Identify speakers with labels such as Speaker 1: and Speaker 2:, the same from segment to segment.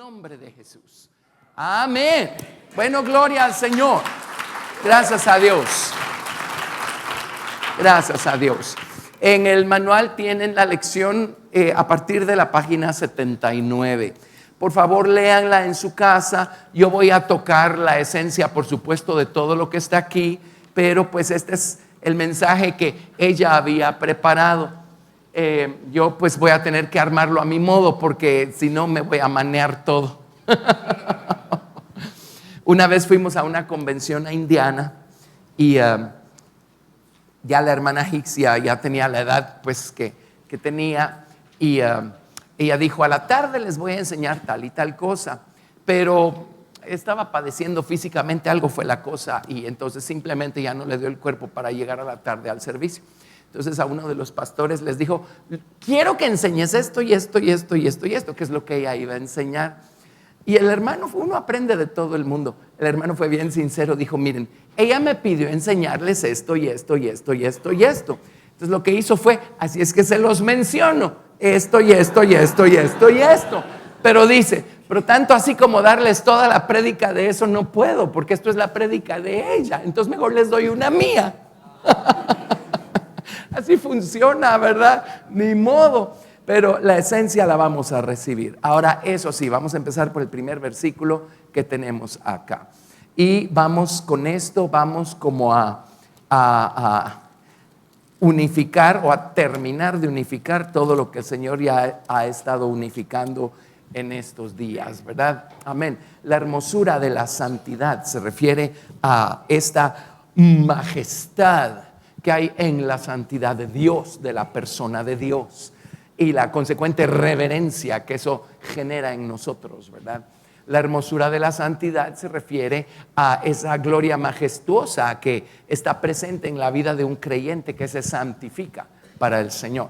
Speaker 1: nombre de Jesús. Amén. Bueno, gloria al Señor. Gracias a Dios. Gracias a Dios. En el manual tienen la lección a partir de la página 79. Por favor, léanla en su casa. Yo voy a tocar la esencia, por supuesto, de todo lo que está aquí, pero pues este es el mensaje que ella había preparado. Yo pues voy a tener que armarlo a mi modo, porque si no me voy a manear todo. Una vez fuimos a una convención a Indiana y ya la hermana Hicks ya tenía la edad pues que tenía, y ella dijo: a la tarde les voy a enseñar tal y tal cosa, pero estaba padeciendo físicamente, algo fue la cosa, y entonces simplemente ya no le dio el cuerpo para llegar a la tarde al servicio. Entonces a uno de los pastores les dijo: quiero que enseñes esto y esto y esto y esto y esto, que es lo que ella iba a enseñar. Y el hermano, uno aprende de todo el mundo. El hermano fue bien sincero, dijo: miren, ella me pidió enseñarles esto y esto y esto y esto y esto. Entonces lo que hizo fue: así es que se los menciono, esto y esto y esto y esto y esto. Pero dice: pero tanto así como darles toda la prédica de eso no puedo, porque esto es la prédica de ella. Entonces mejor les doy una mía. Así funciona, ¿verdad? Ni modo. Pero la esencia la vamos a recibir. Ahora, eso sí, vamos a empezar por el primer versículo que tenemos acá. Y vamos con esto, vamos como a unificar o a terminar de unificar todo lo que el Señor ya ha estado unificando en estos días, ¿verdad? Amén. La hermosura de la santidad se refiere a esta majestad que hay en la santidad de Dios, de la persona de Dios, y la consecuente reverencia que eso genera en nosotros, ¿verdad? La hermosura de la santidad se refiere a esa gloria majestuosa que está presente en la vida de un creyente que se santifica para el Señor.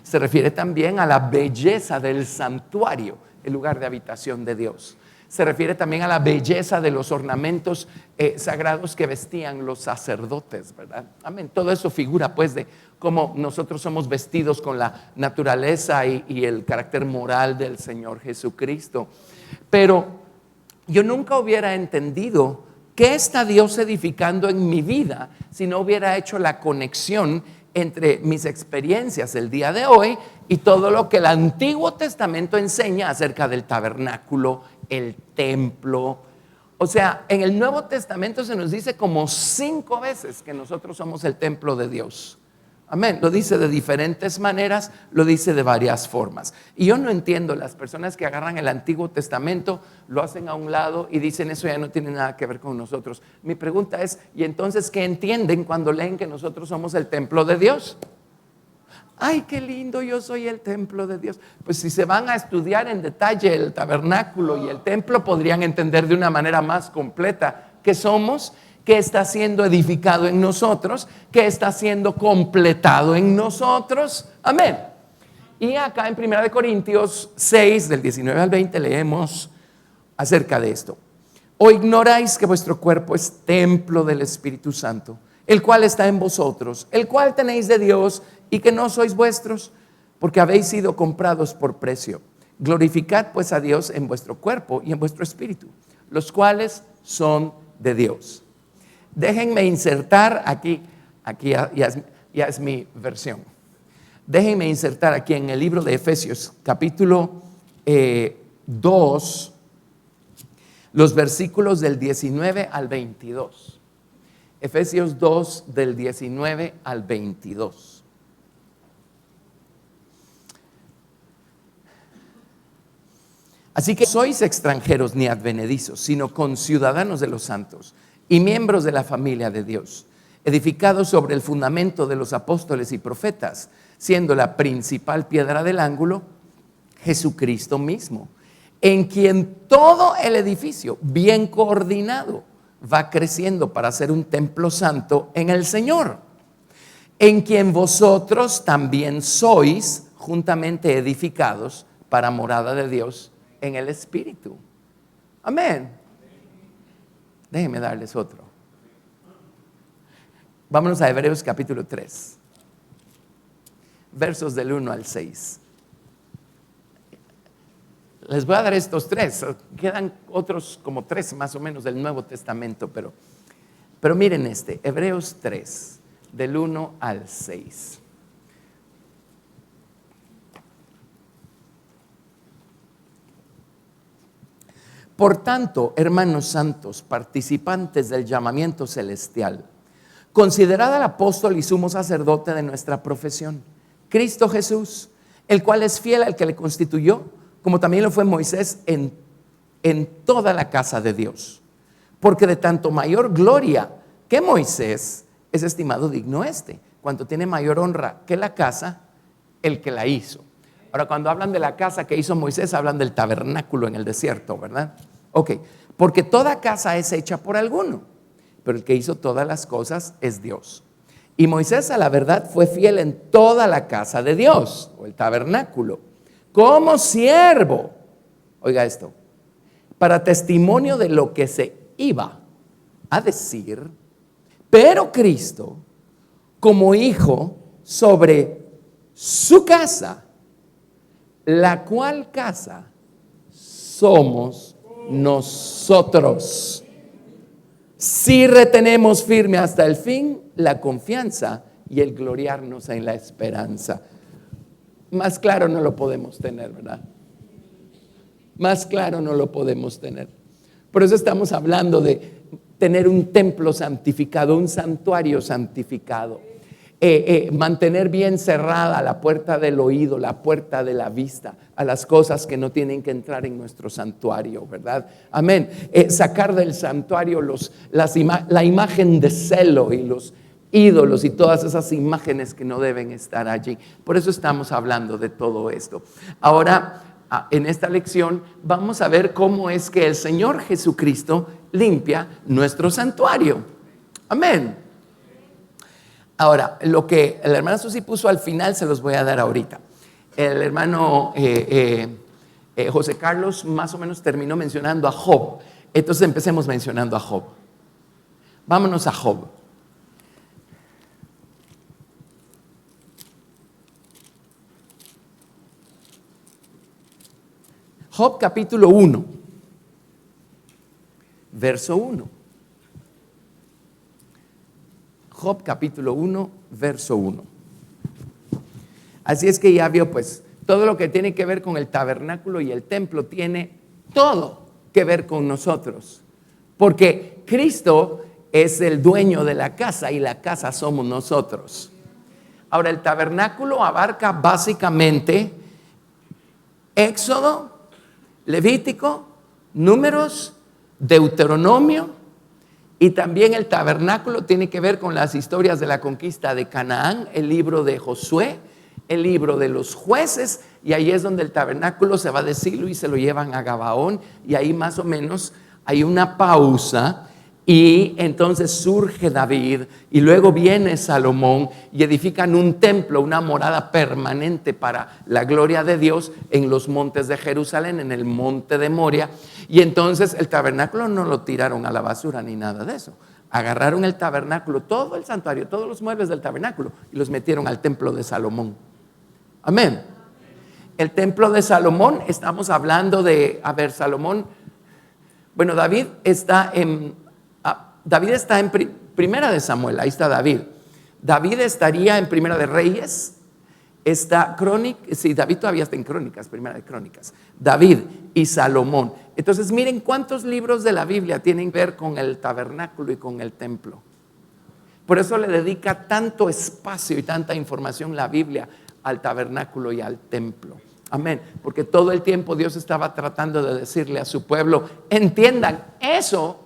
Speaker 1: Se refiere también a la belleza del santuario, el lugar de habitación de Dios. Se refiere también a la belleza de los ornamentos sagrados que vestían los sacerdotes, ¿verdad? Amén. Todo eso figura pues de cómo nosotros somos vestidos con la naturaleza y el carácter moral del Señor Jesucristo. Pero yo nunca hubiera entendido qué está Dios edificando en mi vida si no hubiera hecho la conexión entre mis experiencias el día de hoy y todo lo que el Antiguo Testamento enseña acerca del tabernáculo, el templo. O sea, en el Nuevo Testamento se nos dice como 5 veces que nosotros somos el templo de Dios. Amén. Lo dice de diferentes maneras, lo dice de varias formas. Y yo no entiendo las personas que agarran el Antiguo Testamento, lo hacen a un lado y dicen: eso ya no tiene nada que ver con nosotros. Mi pregunta es: ¿y entonces qué entienden cuando leen que nosotros somos el templo de Dios? Ay, qué lindo, yo soy el templo de Dios. Pues si se van a estudiar en detalle el tabernáculo y el templo, podrían entender de una manera más completa qué somos, qué está siendo edificado en nosotros, qué está siendo completado en nosotros. Amén. Y acá en 1 Corintios 6, del 19 al 20, leemos acerca de esto. ¿O ignoráis que vuestro cuerpo es templo del Espíritu Santo, el cual está en vosotros, el cual tenéis de Dios, y que no sois vuestros, porque habéis sido comprados por precio? Glorificad pues a Dios en vuestro cuerpo y en vuestro espíritu, los cuales son de Dios. Déjenme insertar aquí ya es mi versión. Déjenme insertar aquí en el libro de Efesios, capítulo 2, los versículos del 19 al 22. Efesios 2, del 19 al 22. Así que sois extranjeros ni advenedizos, sino conciudadanos de los santos y miembros de la familia de Dios, edificados sobre el fundamento de los apóstoles y profetas, siendo la principal piedra del ángulo Jesucristo mismo, en quien todo el edificio, bien coordinado, va creciendo para ser un templo santo en el Señor, en quien vosotros también sois juntamente edificados para morada de Dios en el Espíritu. Amén. Déjenme darles otro. Vámonos a Hebreos capítulo 3, versos del 1 al 6. Les voy a dar estos 3. Quedan otros como 3 más o menos del Nuevo Testamento, pero miren Hebreos 3, del 1 al 6. Por tanto, hermanos santos, participantes del llamamiento celestial, considerad al apóstol y sumo sacerdote de nuestra profesión, Cristo Jesús, el cual es fiel al que le constituyó, como también lo fue Moisés en toda la casa de Dios. Porque de tanto mayor gloria que Moisés es estimado digno cuanto tiene mayor honra que la casa, el que la hizo. Ahora, cuando hablan de la casa que hizo Moisés, hablan del tabernáculo en el desierto, ¿verdad? Ok, porque toda casa es hecha por alguno, pero el que hizo todas las cosas es Dios. Y Moisés, a la verdad, fue fiel en toda la casa de Dios, o el tabernáculo, como siervo, oiga esto, para testimonio de lo que se iba a decir, pero Cristo, como hijo sobre su casa, la cual casa somos nosotros, si retenemos firme hasta el fin la confianza y el gloriarnos en la esperanza. Más claro no lo podemos tener, ¿verdad? Más claro no lo podemos tener. Por eso estamos hablando de tener un templo santificado, un santuario santificado. Mantener bien cerrada la puerta del oído, la puerta de la vista a las cosas que no tienen que entrar en nuestro santuario, ¿verdad? Amén. Sacar del santuario la imagen de celo y los ídolos y todas esas imágenes que no deben estar allí. Por eso estamos hablando de todo esto. Ahora, en esta lección vamos a ver cómo es que el Señor Jesucristo limpia nuestro santuario. Amén. Ahora, lo que el hermano Susi puso al final se los voy a dar ahorita. El hermano José Carlos más o menos terminó mencionando a Job. Entonces empecemos mencionando a Job. Vámonos a Job. Job capítulo 1, verso 1. Job capítulo 1, verso 1. Así es que ya vio, pues, todo lo que tiene que ver con el tabernáculo y el templo tiene todo que ver con nosotros. Porque Cristo es el dueño de la casa y la casa somos nosotros. Ahora, el tabernáculo abarca básicamente Éxodo, Levítico, Números, Deuteronomio. Y también el tabernáculo tiene que ver con las historias de la conquista de Canaán, el libro de Josué, el libro de los jueces, y ahí es donde el tabernáculo se va de Silo y se lo llevan a Gabaón, y ahí más o menos hay una pausa, y entonces surge David, y luego viene Salomón, y edifican un templo, una morada permanente para la gloria de Dios en los montes de Jerusalén, en el monte de Moria. Y entonces el tabernáculo no lo tiraron a la basura ni nada de eso. Agarraron el tabernáculo, todo el santuario, todos los muebles del tabernáculo y los metieron al templo de Salomón. Amén. El templo de Salomón, estamos hablando de, Salomón, bueno, David está en Primera de Samuel, ahí está David. David estaría en Primera de Reyes. Está David todavía está en Crónicas, Primera de Crónicas. David y Salomón. Entonces miren cuántos libros de la Biblia tienen que ver con el tabernáculo y con el templo. Por eso le dedica tanto espacio y tanta información la Biblia al tabernáculo y al templo. Amén. Porque todo el tiempo Dios estaba tratando de decirle a su pueblo, entiendan, eso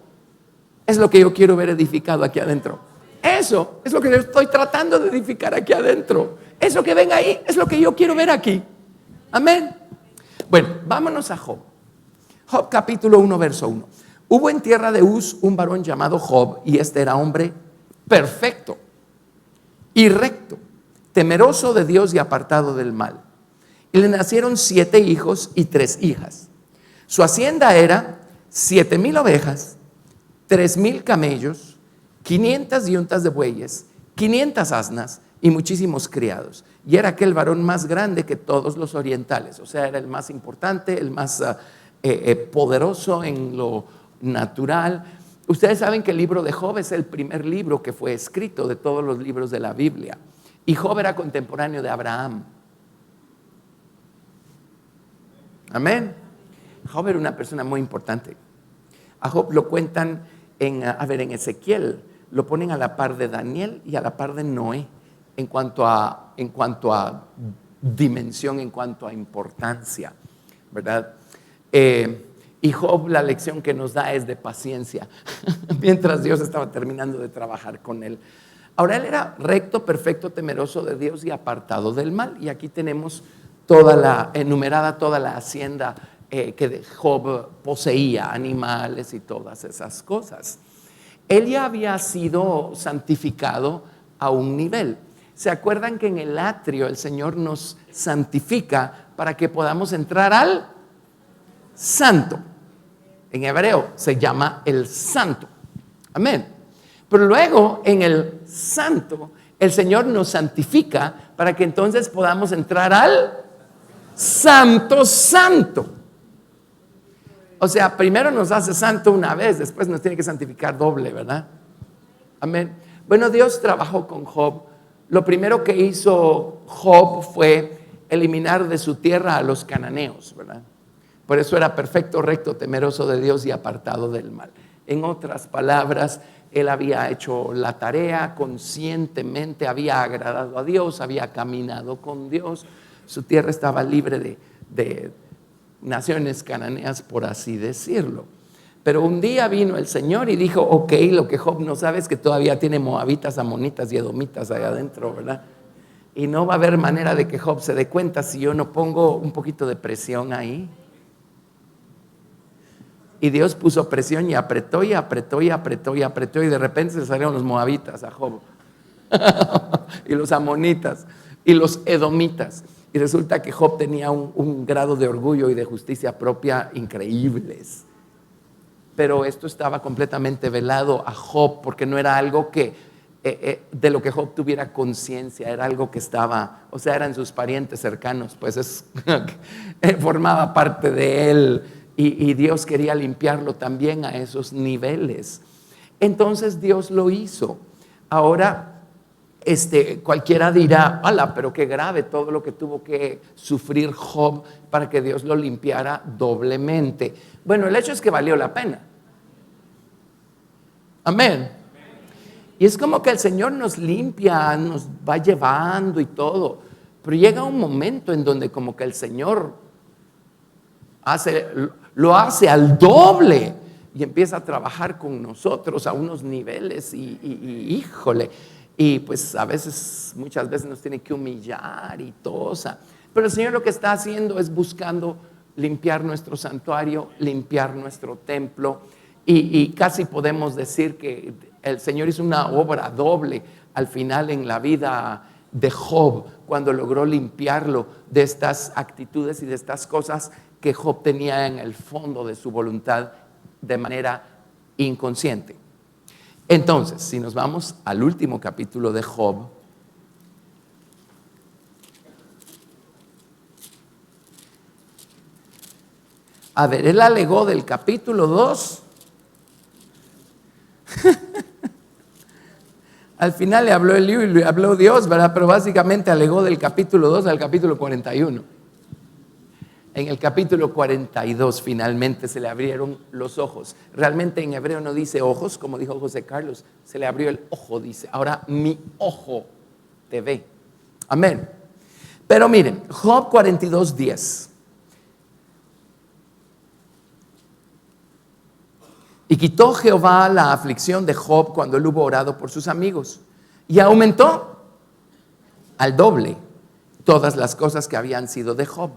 Speaker 1: es lo que yo quiero ver edificado aquí adentro. Eso es lo que yo estoy tratando de edificar aquí adentro. Eso que ven ahí es lo que yo quiero ver aquí. Amén. Bueno, vámonos a Job. Job capítulo 1, verso 1. Hubo en tierra de Uz un varón llamado Job, y este era hombre perfecto y recto, temeroso de Dios y apartado del mal. Y le nacieron 7 hijos y 3 hijas. Su hacienda era 7,000 ovejas, 3,000 camellos, 500 yuntas de bueyes, 500 asnas y muchísimos criados. Y era aquel varón más grande que todos los orientales, o sea, era el más importante, el más poderoso en lo natural. Ustedes saben que el libro de Job es el primer libro que fue escrito de todos los libros de la Biblia. Y Job era contemporáneo de Abraham. Amén. Job era una persona muy importante. A Job lo cuentan en Ezequiel, lo ponen a la par de Daniel y a la par de Noé en cuanto a dimensión, en cuanto a importancia, ¿verdad? Y Job, la lección que nos da es de paciencia, mientras Dios estaba terminando de trabajar con él. Ahora, él era recto, perfecto, temeroso de Dios y apartado del mal. Y aquí tenemos enumerada toda la hacienda que Job poseía, animales y todas esas cosas. Él ya había sido santificado a un nivel. ¿Se acuerdan que en el atrio el Señor nos santifica para que podamos entrar al santo? En hebreo se llama el santo. Amén. Pero luego en el santo el Señor nos santifica para que entonces podamos entrar al santo santo. O sea, primero nos hace santo una vez, después nos tiene que santificar doble, ¿verdad? Amén. Bueno, Dios trabajó con Job. Lo primero que hizo Job fue eliminar de su tierra a los cananeos, ¿verdad? Por eso era perfecto, recto, temeroso de Dios y apartado del mal. En otras palabras, él había hecho la tarea conscientemente, había agradado a Dios, había caminado con Dios. Su tierra estaba libre de naciones cananeas, por así decirlo. Pero un día vino el Señor y dijo, ok, lo que Job no sabe es que todavía tiene moabitas, amonitas y edomitas allá adentro, ¿verdad? Y no va a haber manera de que Job se dé cuenta si yo no pongo un poquito de presión ahí. Y Dios puso presión y apretó y apretó y apretó y apretó, y de repente se salieron los moabitas a Job y los amonitas y los edomitas. Y resulta que Job tenía un grado de orgullo y de justicia propia increíbles. Pero esto estaba completamente velado a Job, porque no era algo que de lo que Job tuviera conciencia, era algo que estaba, o sea, eran sus parientes cercanos, pues formaba parte de él, y Dios quería limpiarlo también a esos niveles. Entonces Dios lo hizo. Ahora cualquiera dirá, ¡hala! Pero qué grave todo lo que tuvo que sufrir Job para que Dios lo limpiara doblemente. Bueno, el hecho es que valió la pena. Amén. Y es como que el Señor nos limpia, nos va llevando y todo, pero llega un momento en donde como que el Señor lo hace al doble y empieza a trabajar con nosotros a unos niveles y híjole. Y pues muchas veces nos tiene que humillar y todo. Pero el Señor lo que está haciendo es buscando limpiar nuestro santuario, limpiar nuestro templo. Y casi podemos decir que el Señor hizo una obra doble al final en la vida de Job, cuando logró limpiarlo de estas actitudes y de estas cosas que Job tenía en el fondo de su voluntad de manera inconsciente. Entonces, si nos vamos al último capítulo de Job, a ver, él alegó del capítulo 2. Al final le habló Eliú y le habló Dios, ¿verdad? Pero básicamente alegó del capítulo 2 al capítulo 41. En el capítulo 42 finalmente se le abrieron los ojos. Realmente en hebreo no dice ojos, como dijo José Carlos, se le abrió el ojo, dice. Ahora mi ojo te ve. Amén. Pero miren, Job 42:10. Y quitó Jehová la aflicción de Job cuando él hubo orado por sus amigos, y aumentó al doble todas las cosas que habían sido de Job.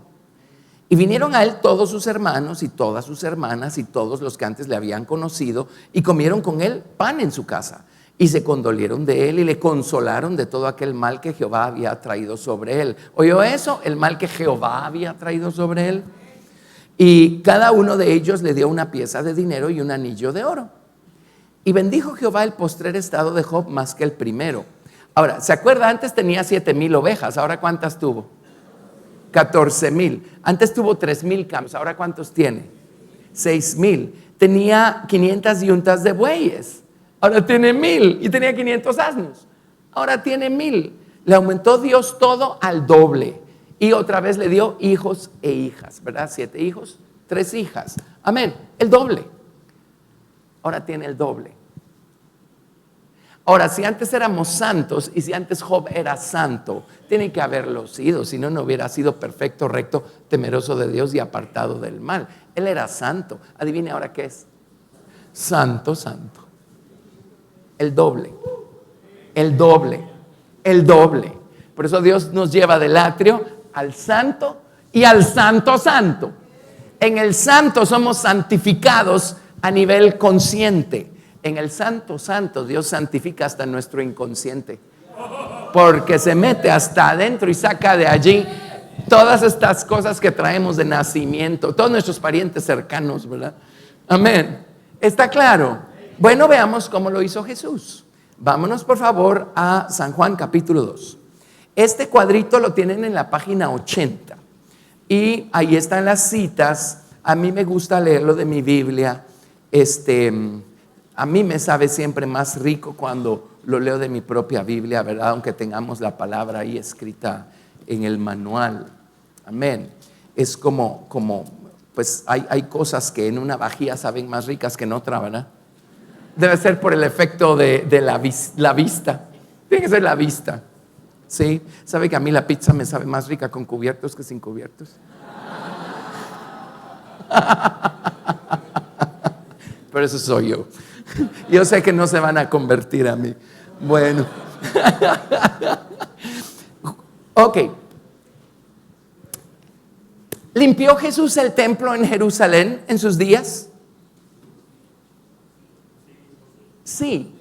Speaker 1: Y vinieron a él todos sus hermanos y todas sus hermanas y todos los que antes le habían conocido, y comieron con él pan en su casa, y se condolieron de él y le consolaron de todo aquel mal que Jehová había traído sobre él. ¿Oyó eso? El mal que Jehová había traído sobre él. Y cada uno de ellos le dio una pieza de dinero y un anillo de oro. Y bendijo Jehová el postrer estado de Job más que el primero. Ahora, ¿se acuerda? Antes tenía 7,000 ovejas, ¿ahora cuántas tuvo? 14,000. Antes tuvo 3,000 camellos, ¿ahora cuántos tiene? 6,000. Tenía 500 yuntas de bueyes, ahora tiene 1,000. Y tenía 500 asnos, ahora tiene 1,000. Le aumentó Dios todo al doble. Y otra vez le dio hijos e hijas, ¿verdad? 7 hijos, 3 hijas. Amén, el doble. Ahora tiene el doble. Ahora, si antes éramos santos y si antes Job era santo, tiene que haberlo sido, si no, no hubiera sido perfecto, recto, temeroso de Dios y apartado del mal. Él era santo. Adivine ahora qué es. Santo, santo. El doble. El doble. El doble. Por eso Dios nos lleva del atrio al santo y al santo santo. En el santo somos santificados a nivel consciente. En el santo santo Dios santifica hasta nuestro inconsciente, porque se mete hasta adentro y saca de allí todas estas cosas que traemos de nacimiento, todos nuestros parientes cercanos, ¿verdad? Amén. ¿Está claro? Bueno, veamos cómo lo hizo Jesús. Vámonos por favor a San Juan capítulo 2. Este cuadrito lo tienen en la página 80 y ahí están las citas. A mí me gusta leerlo de mi Biblia. A mí me sabe siempre más rico cuando lo leo de mi propia Biblia, ¿verdad? Aunque tengamos la palabra ahí escrita en el manual. Amén. Es como pues hay cosas que en una vajilla saben más ricas que en otra, ¿verdad? Debe ser por el efecto de la vista. Tiene que ser la vista. ¿Sí? ¿Sabe que a mí la pizza me sabe más rica con cubiertos que sin cubiertos? Pero eso soy yo. Yo sé que no se van a convertir a mí. Bueno. Ok. ¿Limpió Jesús el templo en Jerusalén en sus días? Sí.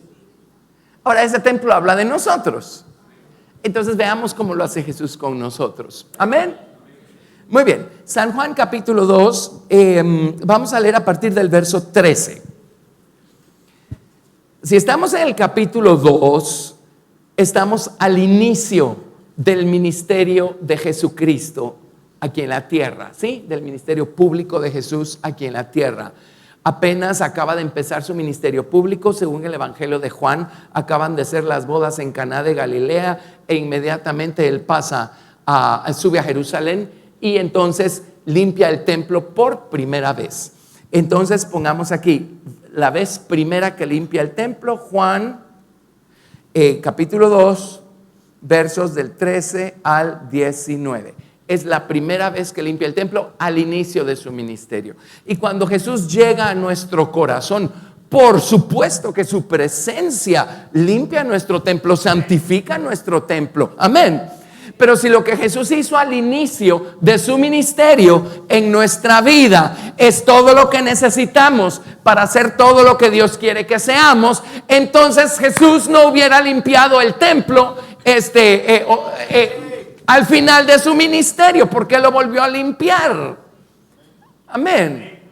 Speaker 1: Ahora ese templo habla de nosotros. Entonces veamos cómo lo hace Jesús con nosotros. Amén. Muy bien. San Juan capítulo 2. Vamos a leer a partir del verso 13. Si estamos en el capítulo 2, estamos al inicio del ministerio de Jesucristo aquí en la tierra, ¿sí? Del ministerio público de Jesús aquí en la tierra. Apenas acaba de empezar su ministerio público, según el Evangelio de Juan, acaban de ser las bodas en Caná de Galilea e inmediatamente él sube a Jerusalén y entonces limpia el templo por primera vez. Entonces pongamos aquí la vez primera que limpia el templo, Juan capítulo 2, versos del 13 al 19. Es la primera vez que limpia el templo al inicio de su ministerio. Y cuando Jesús llega a nuestro corazón, por supuesto que su presencia limpia nuestro templo, santifica nuestro templo. Amén. Pero si lo que Jesús hizo al inicio de su ministerio en nuestra vida es todo lo que necesitamos para hacer todo lo que Dios quiere que seamos, entonces Jesús no hubiera limpiado el templo al final de su ministerio, porque lo volvió a limpiar. Amén.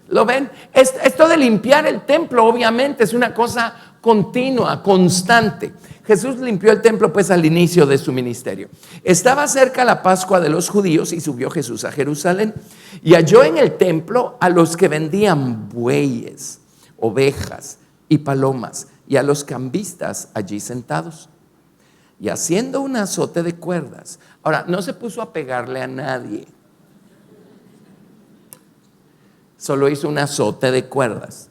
Speaker 1: ¿Lo ven? Esto de limpiar el templo obviamente es una cosa continua, constante. Jesús limpió el templo pues al inicio de su ministerio. Estaba cerca la Pascua de los judíos y subió Jesús a Jerusalén y halló en el templo a los que vendían bueyes, ovejas y palomas y a los cambistas allí sentados y haciendo un azote de cuerdas. Ahora, no se puso a pegarle a nadie, solo hizo un azote de cuerdas.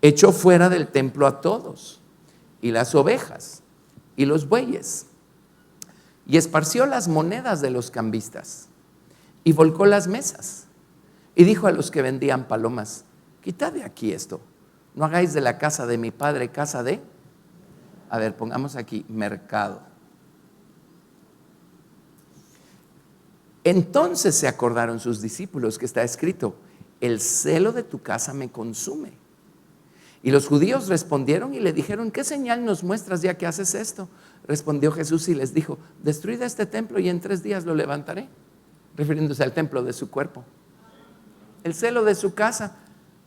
Speaker 1: Echó fuera del templo a todos, y las ovejas, y los bueyes, y esparció las monedas de los cambistas, y volcó las mesas, y dijo a los que vendían palomas: quitad de aquí esto, no hagáis de la casa de mi padre casa de, a ver, pongamos aquí, mercado. Entonces se acordaron sus discípulos que está escrito: el celo de tu casa me consume. Y los judíos respondieron y le dijeron: ¿qué señal nos muestras ya que haces esto? Respondió Jesús y les dijo: destruid este templo y en 3 días lo levantaré. Refiriéndose al templo de su cuerpo. El celo de su casa.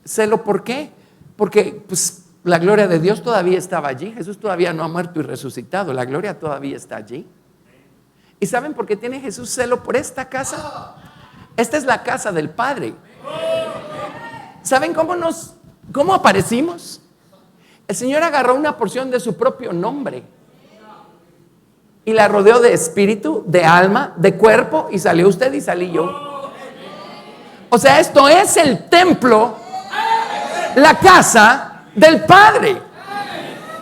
Speaker 1: ¿Celo por qué? Porque pues, La gloria de Dios todavía estaba allí. Jesús todavía no ha muerto y resucitado. La gloria todavía está allí. ¿Y saben por qué tiene Jesús celo por esta casa? Esta es la casa del Padre. ¿Saben cómo aparecimos? El Señor agarró una porción de su propio nombre y la rodeó de espíritu, de alma, de cuerpo, y salió usted y salí yo. O sea, esto es el templo, la casa del Padre.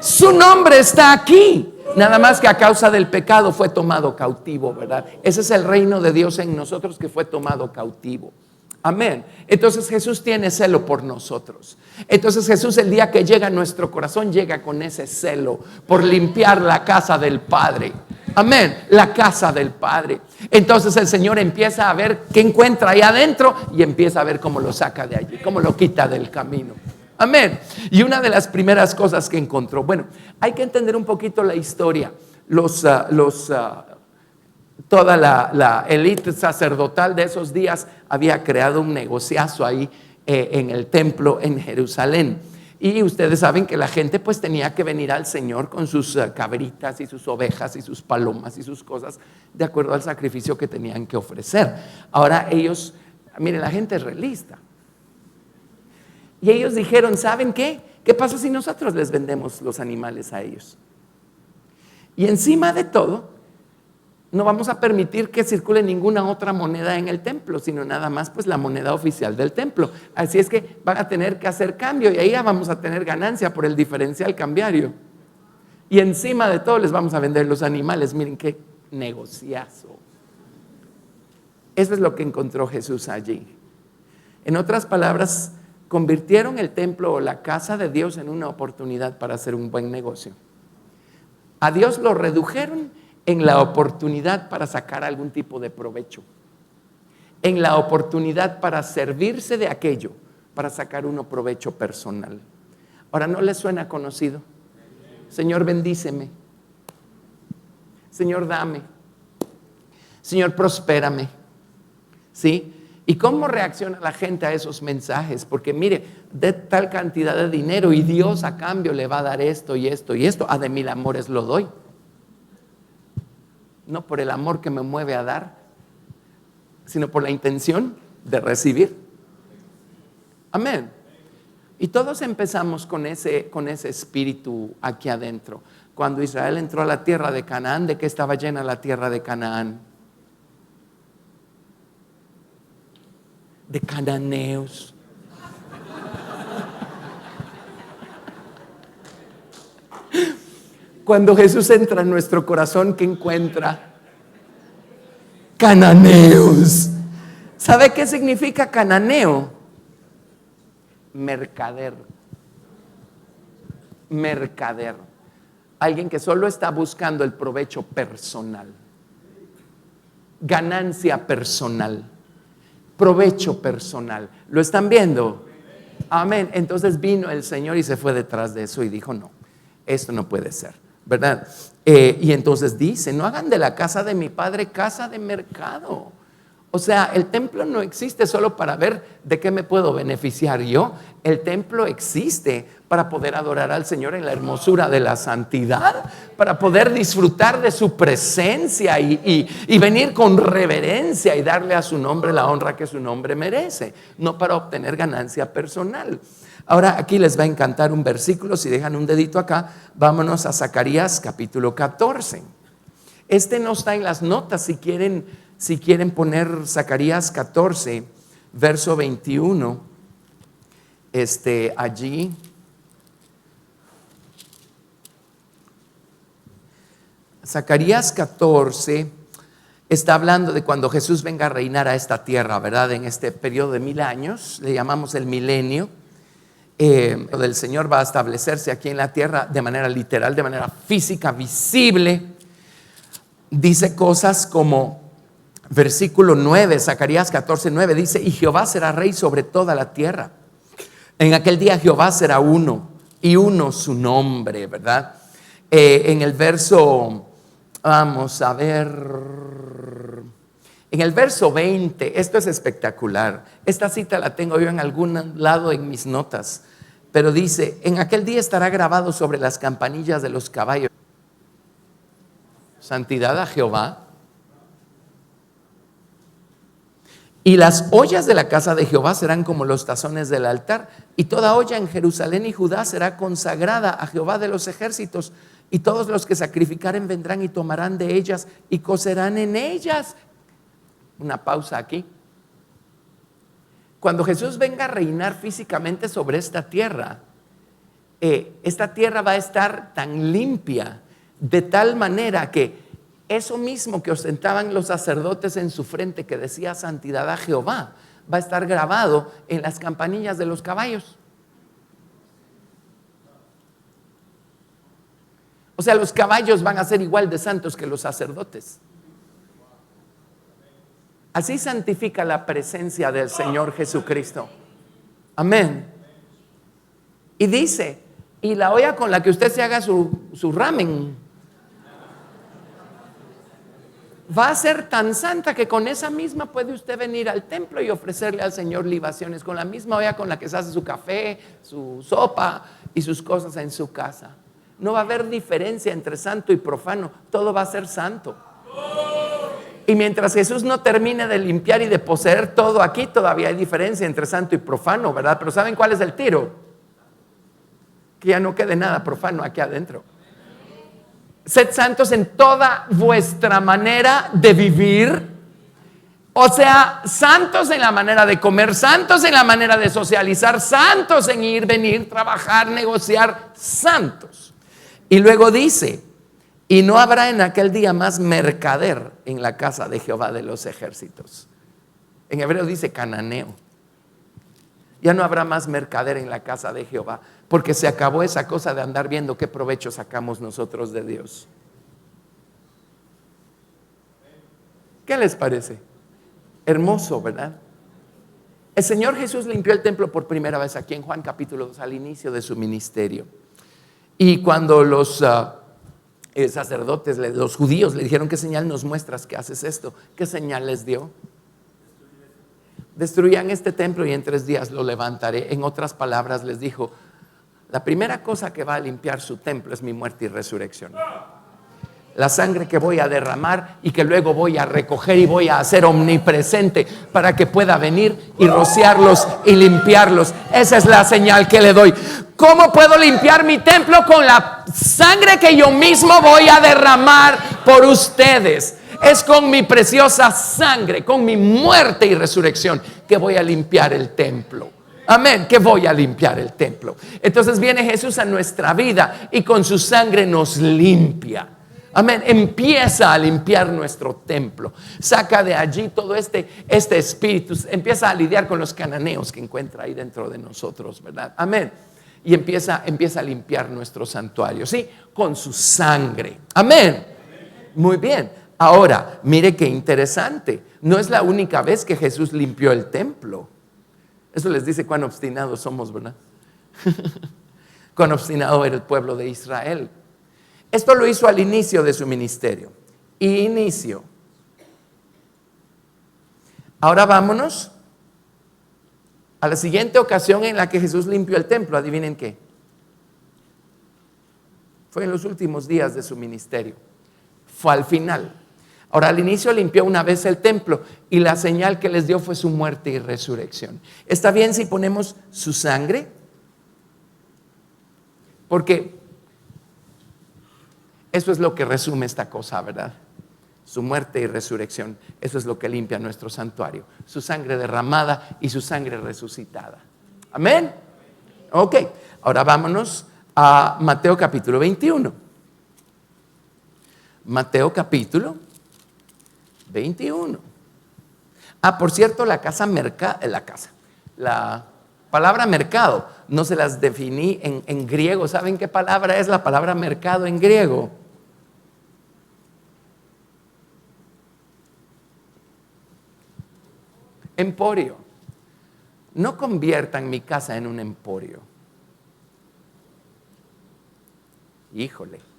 Speaker 1: Su nombre está aquí. Nada más que a causa del pecado fue tomado cautivo, ¿verdad? Ese es el reino de Dios en nosotros, que fue tomado cautivo. Amén. Entonces Jesús tiene celo por nosotros. Entonces Jesús, el día que llega a nuestro corazón, llega con ese celo por limpiar la casa del Padre. Amén, la casa del Padre. Entonces el Señor empieza a ver qué encuentra ahí adentro y empieza a ver cómo lo saca de allí, cómo lo quita del camino. Amén. Y una de las primeras cosas que encontró, bueno, hay que entender un poquito la historia. Toda la élite sacerdotal de esos días había creado un negociazo ahí en el templo en Jerusalén. Y ustedes saben que la gente pues tenía que venir al Señor con sus cabritas y sus ovejas y sus palomas y sus cosas de acuerdo al sacrificio que tenían que ofrecer. Ahora ellos, miren, la gente es realista. Y ellos dijeron, ¿saben qué? ¿Qué pasa si nosotros les vendemos los animales a ellos? Y encima de todo, no vamos a permitir que circule ninguna otra moneda en el templo, sino nada más pues la moneda oficial del templo. Así es que van a tener que hacer cambio y ahí ya vamos a tener ganancia por el diferencial cambiario. Y encima de todo les vamos a vender los animales. Miren qué negociazo. Eso es lo que encontró Jesús allí. En otras palabras, convirtieron el templo o la casa de Dios en una oportunidad para hacer un buen negocio. A Dios lo redujeron en la oportunidad para sacar algún tipo de provecho, en la oportunidad para servirse de aquello, para sacar uno provecho personal. Ahora, ¿no les suena conocido? Señor, bendíceme. Señor, dame. Señor, prospérame. ¿Sí? ¿Y cómo reacciona la gente a esos mensajes? Porque mire, de tal cantidad de dinero y Dios a cambio le va a dar esto y esto y esto. De 1000 amores lo doy. No por el amor que me mueve a dar, sino por la intención de recibir. Amén. Y todos empezamos con ese espíritu aquí adentro. Cuando Israel entró a la tierra de Canaán, ¿de qué estaba llena la tierra de Canaán? De cananeos. Cuando Jesús entra en nuestro corazón, ¿qué encuentra? Cananeos. ¿Sabe qué significa cananeo? Mercader. Mercader. Alguien que solo está buscando el provecho personal. Ganancia personal. Provecho personal. ¿Lo están viendo? Amén. Entonces vino el Señor y se fue detrás de eso y dijo, no, esto no puede ser, ¿verdad? Y entonces dice, no hagan de la casa de mi padre casa de mercado. O sea, el templo no existe solo para ver de qué me puedo beneficiar yo. El templo existe para poder adorar al Señor en la hermosura de la santidad, para poder disfrutar de su presencia y venir con reverencia y darle a su nombre la honra que su nombre merece, no para obtener ganancia personal. Ahora aquí les va a encantar un versículo, si dejan un dedito acá, vámonos a Zacarías capítulo 14. Este no está en las notas, si quieren poner Zacarías 14, verso 21, allí. Zacarías 14 está hablando de cuando Jesús venga a reinar a esta tierra, ¿verdad? En este periodo de 1000 años, le llamamos el milenio. El Señor va a establecerse aquí en la tierra de manera literal, de manera física, visible. Dice cosas como versículo 9, Zacarías 14, 9, dice, y Jehová será rey sobre toda la tierra. En aquel día Jehová será uno, y uno su nombre, ¿verdad? En el verso, vamos a ver, en el verso 20, esto es espectacular. Esta cita la tengo yo en algún lado en mis notas. Pero dice, en aquel día estará grabado sobre las campanillas de los caballos: santidad a Jehová. Y las ollas de la casa de Jehová serán como los tazones del altar, y toda olla en Jerusalén y Judá será consagrada a Jehová de los ejércitos, y todos los que sacrificaren vendrán y tomarán de ellas y cocerán en ellas. Una pausa aquí. Cuando Jesús venga a reinar físicamente sobre esta tierra va a estar tan limpia, de tal manera que eso mismo que ostentaban los sacerdotes en su frente, que decía santidad a Jehová, va a estar grabado en las campanillas de los caballos. O sea, los caballos van a ser igual de santos que los sacerdotes. Así santifica la presencia del Señor Jesucristo. Amén. Y dice, y la olla con la que usted se haga su ramen va a ser tan santa que con esa misma puede usted venir al templo y ofrecerle al Señor libaciones, con la misma olla con la que se hace su café, su sopa y sus cosas en su casa. No va a haber diferencia entre santo y profano, todo va a ser santo. Y mientras Jesús no termine de limpiar y de poseer todo aquí, todavía hay diferencia entre santo y profano, ¿verdad? Pero ¿saben cuál es el tiro? Que ya no quede nada profano aquí adentro. Sed santos en toda vuestra manera de vivir. O sea, santos en la manera de comer, santos en la manera de socializar, santos en ir, venir, trabajar, negociar, santos. Y luego dice, y no habrá en aquel día más mercader en la casa de Jehová de los ejércitos. En hebreo dice cananeo. Ya no habrá más mercader en la casa de Jehová, porque se acabó esa cosa de andar viendo qué provecho sacamos nosotros de Dios. ¿Qué les parece? Hermoso, ¿verdad? El Señor Jesús limpió el templo por primera vez aquí en Juan capítulo 2, al inicio de su ministerio. Y cuando los sacerdotes, los judíos le dijeron, ¿qué señal nos muestras que haces esto? ¿Qué señal les dio? Destruyan este templo y en 3 días lo levantaré. En otras palabras les dijo, la primera cosa que va a limpiar su templo es mi muerte y resurrección. La sangre que voy a derramar y que luego voy a recoger y voy a hacer omnipresente para que pueda venir y rociarlos y limpiarlos. Esa es la señal que le doy. ¿Cómo puedo limpiar mi templo? Con la sangre que yo mismo voy a derramar por ustedes. Es con mi preciosa sangre, con mi muerte y resurrección, que voy a limpiar el templo. Amén, que voy a limpiar el templo. Entonces viene Jesús a nuestra vida y con su sangre nos limpia. Amén, empieza a limpiar nuestro templo. Saca de allí todo este espíritu. Empieza a lidiar con los cananeos que encuentra ahí dentro de nosotros, ¿verdad? Amén. Y empieza a limpiar nuestro santuario, ¿sí? Con su sangre. Amén. Muy bien. Ahora, mire qué interesante. No es la única vez que Jesús limpió el templo. Eso les dice cuán obstinados somos, ¿verdad? Cuán obstinado era el pueblo de Israel. Esto lo hizo al inicio de su ministerio. Inicio. Ahora vámonos a la siguiente ocasión en la que Jesús limpió el templo. Adivinen qué. Fue en los últimos días de su ministerio. Fue al final. Ahora, al inicio limpió una vez el templo y la señal que les dio fue su muerte y resurrección. ¿Está bien si ponemos su sangre? Porque eso es lo que resume esta cosa, ¿verdad? Su muerte y resurrección. Eso es lo que limpia nuestro santuario. Su sangre derramada y su sangre resucitada. Amén. Ok, ahora vámonos a Mateo capítulo 21. Mateo capítulo 21. Por cierto, la palabra mercado no se las definí en griego. ¿Saben qué palabra es la palabra mercado en griego? Emporio. No conviertan mi casa en un emporio. Híjole.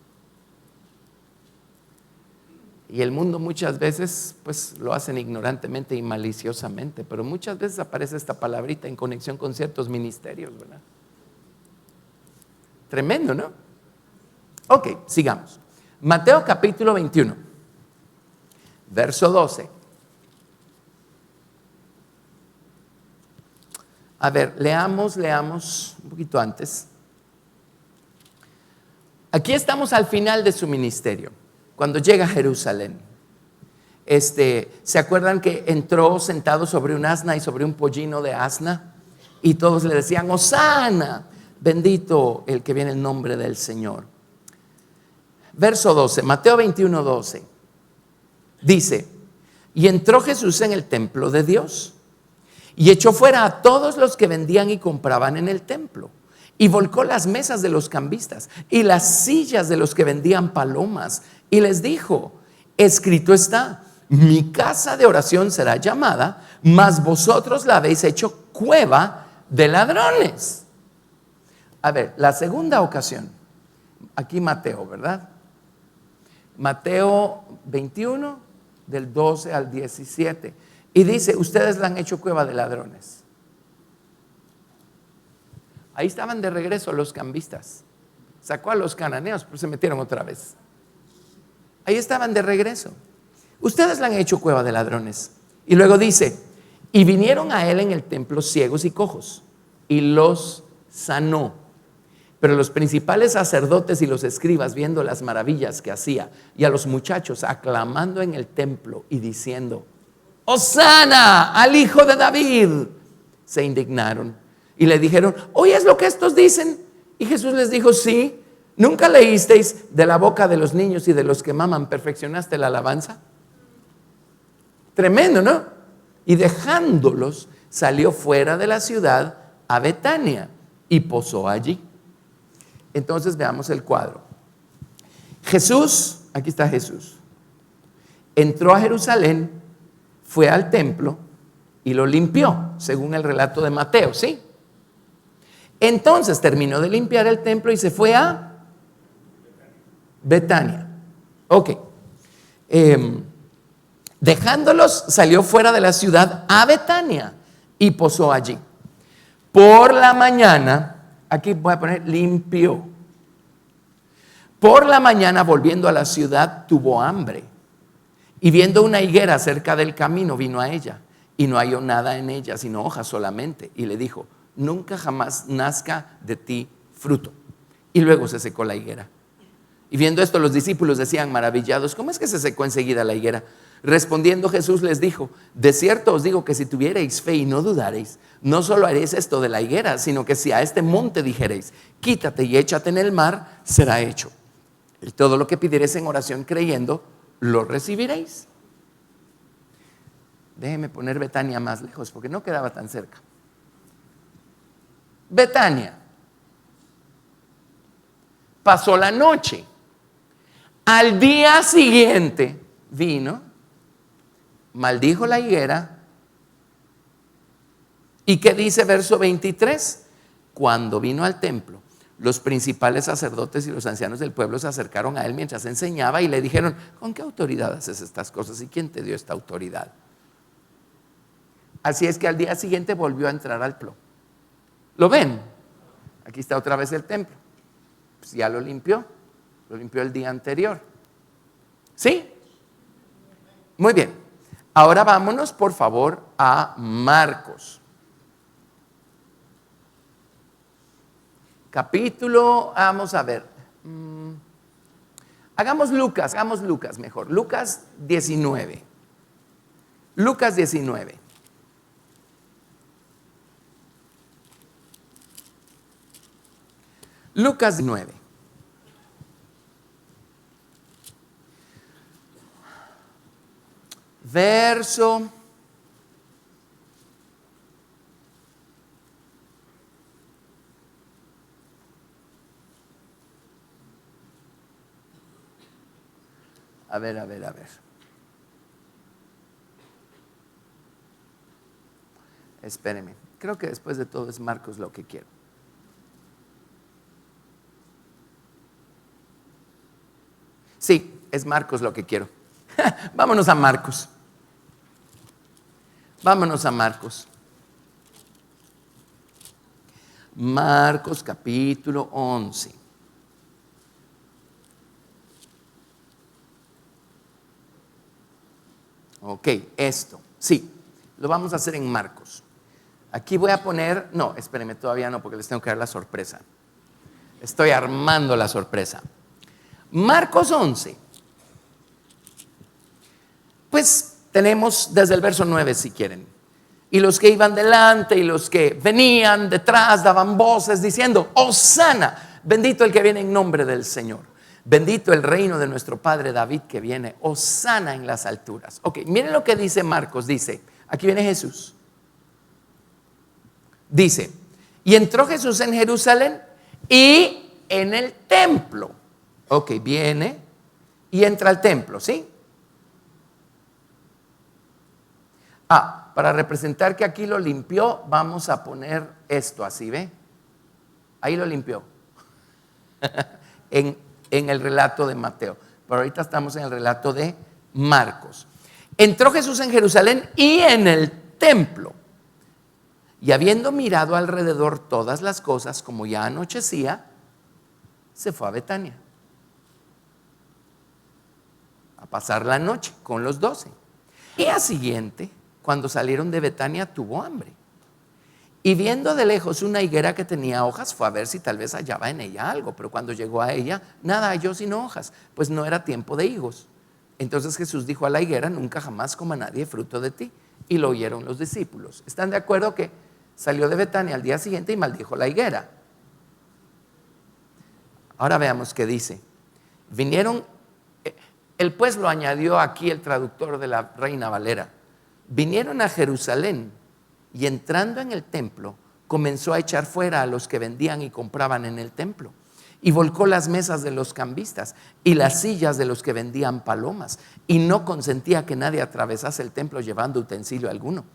Speaker 1: Y el mundo muchas veces pues lo hacen ignorantemente y maliciosamente, pero muchas veces aparece esta palabrita en conexión con ciertos ministerios, ¿verdad? Tremendo, ¿no? Ok, sigamos. Mateo capítulo 21, verso 12. A ver, leamos un poquito antes. Aquí estamos al final de su ministerio, cuando llega a Jerusalén. ¿Se acuerdan que entró sentado sobre un asna y sobre un pollino de asna? Y todos le decían, Hosana, bendito el que viene en nombre del Señor. Verso 12, Mateo 21, 12. Dice, y entró Jesús en el templo de Dios y echó fuera a todos los que vendían y compraban en el templo. Y volcó las mesas de los cambistas y las sillas de los que vendían palomas. Y les dijo, escrito está, mi casa de oración será llamada, mas vosotros la habéis hecho cueva de ladrones. A ver, la segunda ocasión, aquí Mateo, ¿verdad? Mateo 21, del 12 al 17. Y dice, ustedes la han hecho cueva de ladrones. Ahí estaban de regreso los cambistas. Sacó a los cananeos, pero se metieron otra vez. Ahí estaban de regreso. Ustedes la han hecho cueva de ladrones. Y luego dice, y vinieron a él en el templo ciegos y cojos, y los sanó. Pero los principales sacerdotes y los escribas, viendo las maravillas que hacía, y a los muchachos aclamando en el templo y diciendo, Hosana al hijo de David, se indignaron y le dijeron, ¿oyes lo que estos dicen? Y Jesús les dijo, sí, ¿nunca leísteis de la boca de los niños y de los que maman perfeccionaste la alabanza? Tremendo, ¿no? Y dejándolos salió fuera de la ciudad a Betania y posó allí. Entonces veamos el cuadro. Jesús, aquí está Jesús, entró a Jerusalén, fue al templo y lo limpió, según el relato de Mateo, ¿sí? Entonces terminó de limpiar el templo y se fue a Betania. Ok. Dejándolos, salió fuera de la ciudad a Betania y posó allí. Por la mañana, aquí voy a poner limpió. Por la mañana, volviendo a la ciudad, tuvo hambre. Y viendo una higuera cerca del camino, vino a ella. Y no halló nada en ella, sino hojas solamente. Y le dijo, nunca jamás nazca de ti fruto. Y luego se secó la higuera. Y viendo esto, los discípulos decían maravillados, ¿cómo es que se secó enseguida la higuera? Respondiendo Jesús les dijo, de cierto os digo que si tuviereis fe y no dudareis, no solo haréis esto de la higuera, sino que si a este monte dijereis, quítate y échate en el mar, será hecho. Y todo lo que pidiereis en oración creyendo, lo recibiréis. Déjeme poner Betania más lejos, porque no quedaba tan cerca. Betania. Pasó la noche. Al día siguiente vino, maldijo la higuera. ¿Y qué dice verso 23? Cuando vino al templo, los principales sacerdotes y los ancianos del pueblo se acercaron a él mientras enseñaba y le dijeron, ¿con qué autoridad haces estas cosas? ¿Y quién te dio esta autoridad? Así es que al día siguiente volvió a entrar al templo. ¿Lo ven? Aquí está otra vez el templo. Pues ya lo limpió el día anterior. ¿Sí? Muy bien. Ahora vámonos por favor a Marcos. Capítulo, vamos a ver. Hagamos Lucas mejor. Lucas 19. Lucas 19. Lucas 9. Verso. A ver. Espéreme. Creo que después de todo es Marcos lo que quiero. Sí, es Marcos lo que quiero. Vámonos a Marcos. Marcos capítulo 11. Ok, esto, sí, lo vamos a hacer en Marcos. Aquí voy a poner, no, espérenme, todavía no, porque les tengo que dar la sorpresa. Estoy armando la sorpresa. Marcos 11. Pues tenemos desde el verso 9 si quieren. Y los que iban delante y los que venían detrás daban voces diciendo: Hosana, bendito el que viene en nombre del Señor. Bendito el reino de nuestro padre David que viene. Hosana en las alturas. Ok, miren lo que dice Marcos. Dice, aquí viene Jesús. Dice, y entró Jesús en Jerusalén y en el templo. Ok, viene y entra al templo, ¿sí? Para representar que aquí lo limpió, vamos a poner esto así, ¿ve? Ahí lo limpió. en el relato de Mateo. Pero ahorita estamos en el relato de Marcos. Entró Jesús en Jerusalén y en el templo. Y habiendo mirado alrededor todas las cosas, como ya anochecía, se fue a Betania a pasar la noche con los 12. Y al siguiente, cuando salieron de Betania, tuvo hambre. Y viendo de lejos una higuera que tenía hojas, fue a ver si tal vez hallaba en ella algo. Pero cuando llegó a ella, nada halló sino hojas, pues no era tiempo de higos. Entonces Jesús dijo a la higuera: nunca jamás coma nadie fruto de ti. Y lo oyeron los discípulos. ¿Están de acuerdo que salió de Betania al día siguiente y maldijo la higuera? Ahora veamos qué dice. Vinieron, el pues lo añadió aquí el traductor de la Reina Valera. Vinieron a Jerusalén y entrando en el templo comenzó a echar fuera a los que vendían y compraban en el templo. Y volcó las mesas de los cambistas y las sillas de los que vendían palomas. Y no consentía que nadie atravesase el templo llevando utensilio alguno.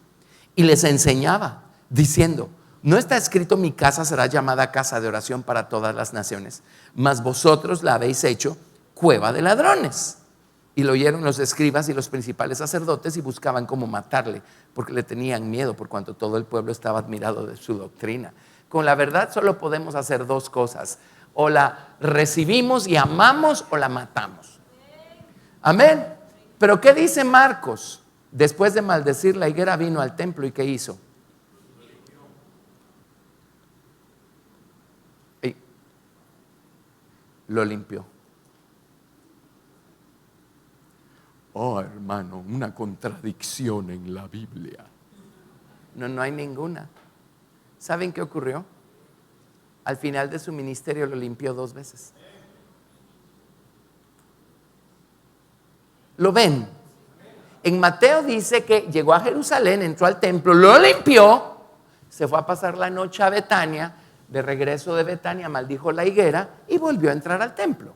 Speaker 1: Y les enseñaba diciendo: ¿no está escrito: mi casa será llamada casa de oración para todas las naciones? Mas vosotros la habéis hecho cueva de ladrones. Y lo oyeron los escribas y los principales sacerdotes y buscaban cómo matarle, porque le tenían miedo, por cuanto todo el pueblo estaba admirado de su doctrina. Con la verdad solo podemos hacer dos cosas: o la recibimos y amamos, o la matamos. Amén. Pero ¿qué dice Marcos? Después de maldecir la higuera, vino al templo y ¿qué hizo? Lo limpió. Oh, hermano, una contradicción en la Biblia. No hay ninguna. ¿Saben qué ocurrió? Al final de su ministerio lo limpió 2 veces. ¿Lo ven? En Mateo dice que llegó a Jerusalén, entró al templo, lo limpió, se fue a pasar la noche a Betania, de regreso de Betania maldijo la higuera y volvió a entrar al templo.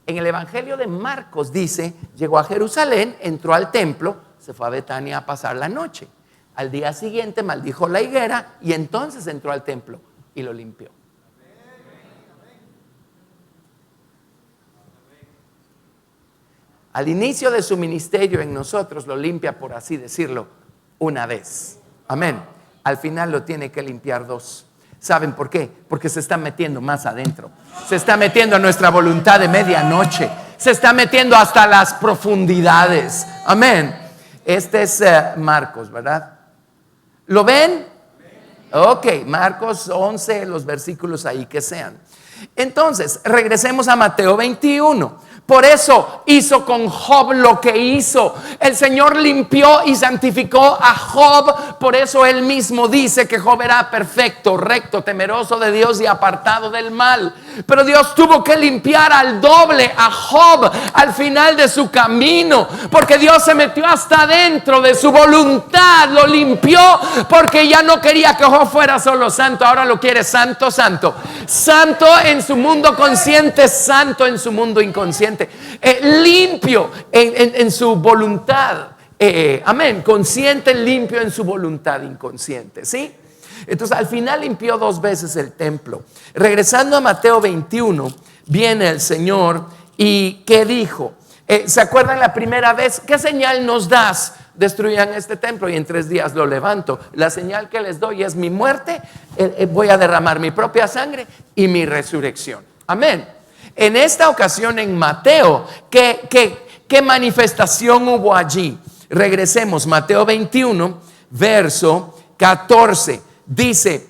Speaker 1: En el Evangelio de Marcos dice, llegó a Jerusalén, entró al templo, se fue a Betania a pasar la noche. Al día siguiente maldijo la higuera y entonces entró al templo y lo limpió. Al inicio de su ministerio en nosotros lo limpia, por así decirlo, una vez. Amén. Al final lo tiene que limpiar 2. ¿Saben por qué? Porque se está metiendo más adentro. Se está metiendo a nuestra voluntad de medianoche. Se está metiendo hasta las profundidades. Amén. Este es Marcos, ¿verdad? ¿Lo ven? Ok, Marcos 11, los versículos ahí que sean. Entonces, regresemos a Mateo 21. Por eso hizo con Job lo que hizo. El Señor limpió y santificó a Job. Por eso él mismo dice que Job era perfecto, recto, temeroso de Dios y apartado del mal. Pero Dios tuvo que limpiar al doble a Job al final de su camino, porque Dios se metió hasta dentro de su voluntad, lo limpió, porque ya no quería que Job fuera solo santo, ahora lo quiere santo, santo. Santo en su mundo consciente, santo en su mundo inconsciente. Limpio en su voluntad, amén, consciente, limpio en su voluntad inconsciente, ¿sí? Entonces al final limpió 2 veces el templo. Regresando a Mateo 21, viene el Señor y ¿qué dijo? ¿Se acuerdan la primera vez? ¿Qué señal nos das? Destruyan este templo y en 3 días lo levanto. La señal que les doy es mi muerte, voy a derramar mi propia sangre y mi resurrección. Amén. En esta ocasión en Mateo, ¿qué manifestación hubo allí? Regresemos, Mateo 21, verso 14. Dice: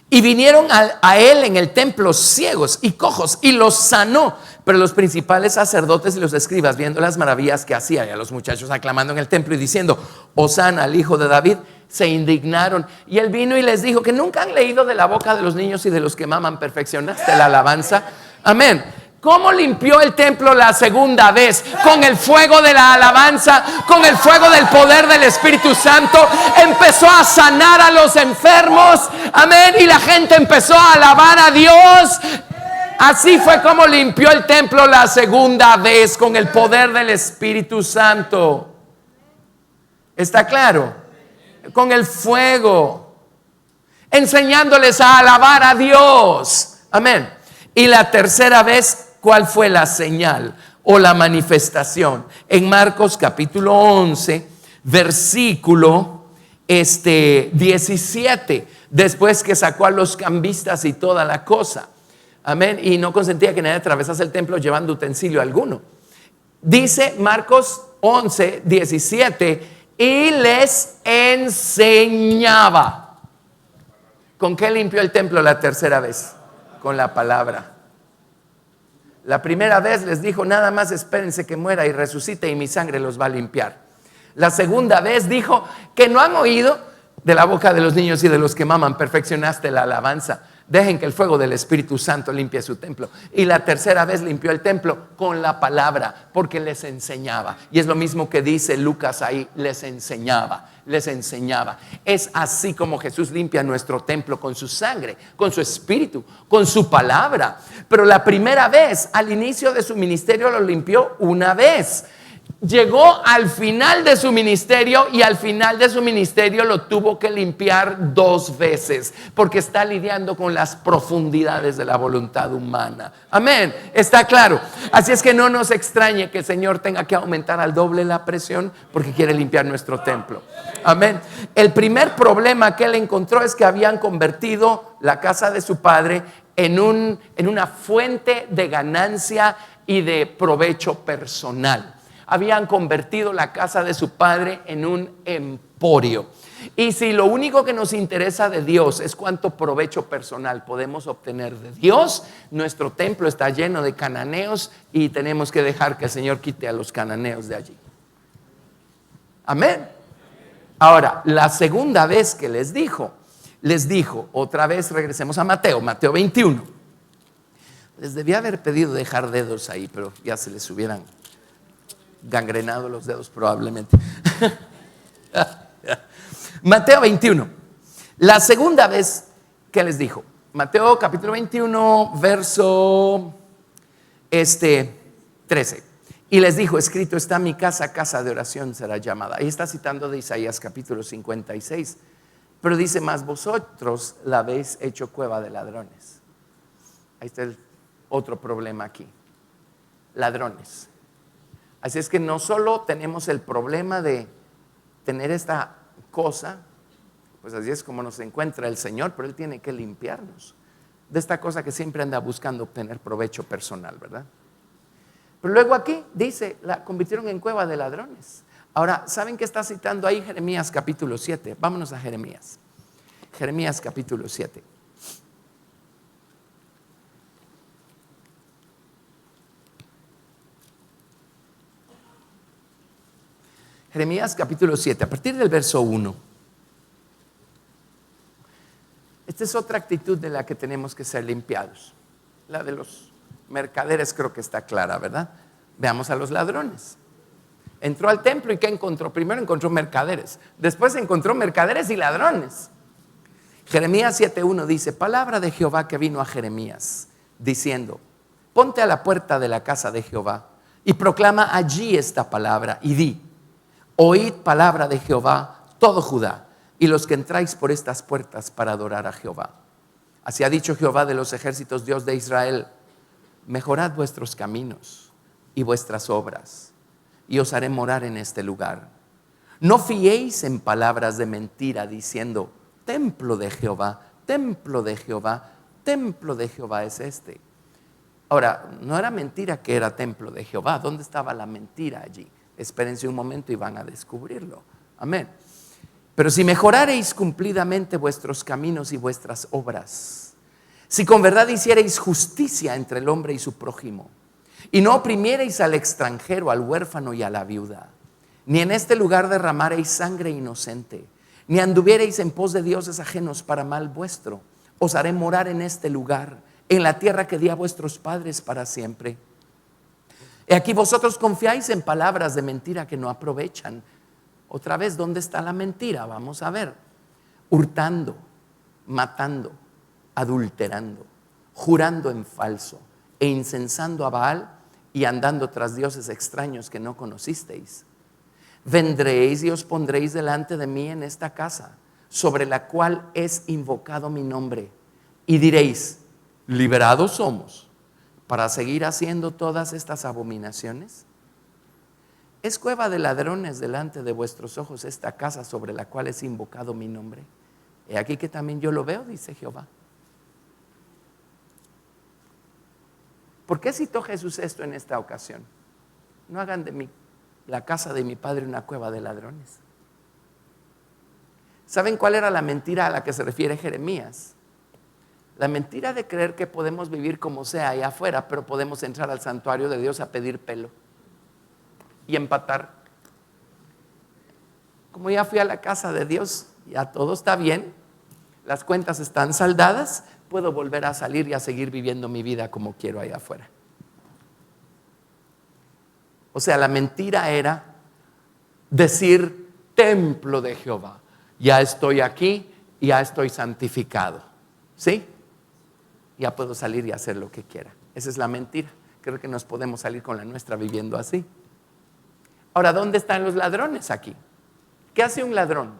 Speaker 1: y vinieron a él en el templo ciegos y cojos y los sanó. Pero los principales sacerdotes y los escribas, viendo las maravillas que hacía, y a los muchachos aclamando en el templo y diciendo: Hosana al hijo de David, se indignaron. Y él vino y les dijo: que nunca han leído de la boca de los niños y de los que maman perfeccionaste la alabanza. Amén. ¿Cómo limpió el templo la segunda vez? Con el fuego de la alabanza, con el fuego del poder del Espíritu Santo. Empezó a sanar a los enfermos. Amén. Y la gente empezó a alabar a Dios. Así fue como limpió el templo la segunda vez, con el poder del Espíritu Santo. ¿Está claro? Con el fuego, enseñándoles a alabar a Dios. Amén. Y la tercera vez, ¿cuál fue la señal o la manifestación? En Marcos capítulo 11, versículo 17, después que sacó a los cambistas y toda la cosa. Amén. Y no consentía que nadie atravesase el templo llevando utensilio alguno. Dice Marcos 11, 17, y les enseñaba. ¿Con qué limpió el templo la tercera vez? Con la palabra. La primera vez les dijo: nada más espérense que muera y resucite y mi sangre los va a limpiar. La segunda vez dijo: que no han oído de la boca de los niños y de los que maman perfeccionaste la alabanza. Dejen que el fuego del Espíritu Santo limpie su templo. Y la tercera vez limpió el templo con la palabra, porque les enseñaba. Y es lo mismo que dice Lucas ahí: les enseñaba, les enseñaba. Es así como Jesús limpia nuestro templo, con su sangre, con su espíritu, con su palabra. Pero la primera vez, al inicio de su ministerio, lo limpió una vez. Llegó al final de su ministerio, y al final de su ministerio lo tuvo que limpiar 2 veces, porque está lidiando con las profundidades de la voluntad humana. Amén, está claro. Así es que no nos extrañe que el Señor tenga que aumentar al doble la presión, porque quiere limpiar nuestro templo. Amén. El primer problema que él encontró es que habían convertido la casa de su padre en una fuente de ganancia y de provecho personal. Habían convertido la casa de su padre en un emporio. Y si lo único que nos interesa de Dios es cuánto provecho personal podemos obtener de Dios, nuestro templo está lleno de cananeos y tenemos que dejar que el Señor quite a los cananeos de allí. Amén. Ahora, la segunda vez que les dijo, otra vez regresemos a Mateo 21. Les debía haber pedido dejar dedos ahí, pero ya se les hubieran gangrenado los dedos probablemente. Mateo 21. La segunda vez que les dijo, Mateo capítulo 21, verso 13. Y les dijo: escrito está: mi casa, casa de oración será llamada. Ahí está citando de Isaías capítulo 56. Pero dice: mas vosotros la habéis hecho cueva de ladrones. Ahí está el otro problema aquí: ladrones. Así es que no solo tenemos el problema de tener esta cosa, pues así es como nos encuentra el Señor, pero Él tiene que limpiarnos de esta cosa que siempre anda buscando obtener provecho personal, ¿verdad? Pero luego aquí dice: la convirtieron en cueva de ladrones. Ahora, ¿saben qué está citando ahí? Jeremías capítulo 7. Vámonos a Jeremías. Jeremías capítulo 7. Jeremías capítulo 7, a partir del verso 1. Esta es otra actitud de la que tenemos que ser limpiados. La de los mercaderes creo que está clara, ¿verdad? Veamos a los ladrones. Entró al templo y ¿qué encontró? Primero encontró mercaderes, después encontró mercaderes y ladrones. Jeremías 7:1 dice: palabra de Jehová que vino a Jeremías, diciendo: ponte a la puerta de la casa de Jehová y proclama allí esta palabra y di: oíd palabra de Jehová todo Judá y los que entráis por estas puertas para adorar a Jehová. Así ha dicho Jehová de los ejércitos, Dios de Israel: mejorad vuestros caminos y vuestras obras, y os haré morar en este lugar. No fiéis en palabras de mentira, diciendo: templo de Jehová, templo de Jehová, templo de Jehová es este. Ahora, no era mentira que era templo de Jehová. ¿Dónde estaba la mentira allí? Espérense un momento y van a descubrirlo. Amén. Pero si mejorareis cumplidamente vuestros caminos y vuestras obras, si con verdad hiciereis justicia entre el hombre y su prójimo, y no oprimiereis al extranjero, al huérfano y a la viuda, ni en este lugar derramareis sangre inocente, ni anduviereis en pos de dioses ajenos para mal vuestro, os haré morar en este lugar, en la tierra que di a vuestros padres para siempre. Y aquí vosotros confiáis en palabras de mentira que no aprovechan. Otra vez, ¿dónde está la mentira? Vamos a ver. Hurtando, matando, adulterando, jurando en falso e incensando a Baal y andando tras dioses extraños que no conocisteis. Vendréis y os pondréis delante de mí en esta casa, sobre la cual es invocado mi nombre, y diréis: liberados somos para seguir haciendo todas estas abominaciones. ¿Es cueva de ladrones delante de vuestros ojos esta casa sobre la cual es invocado mi nombre? He aquí que también yo lo veo, dice Jehová. ¿Por qué citó Jesús esto en esta ocasión? No hagan de la casa de mi padre una cueva de ladrones. ¿Saben cuál era la mentira a la que se refiere Jeremías? La mentira de creer que podemos vivir como sea allá afuera, pero podemos entrar al santuario de Dios a pedir pelo y empatar. Como ya fui a la casa de Dios, ya todo está bien, las cuentas están saldadas, puedo volver a salir y a seguir viviendo mi vida como quiero allá afuera. O sea, la mentira era decir: templo de Jehová, ya estoy aquí, ya estoy santificado, ¿sí? Ya puedo salir y hacer lo que quiera. Esa es la mentira. Creo que nos podemos salir con la nuestra viviendo así. Ahora, ¿dónde están los ladrones aquí? ¿Qué hace un ladrón?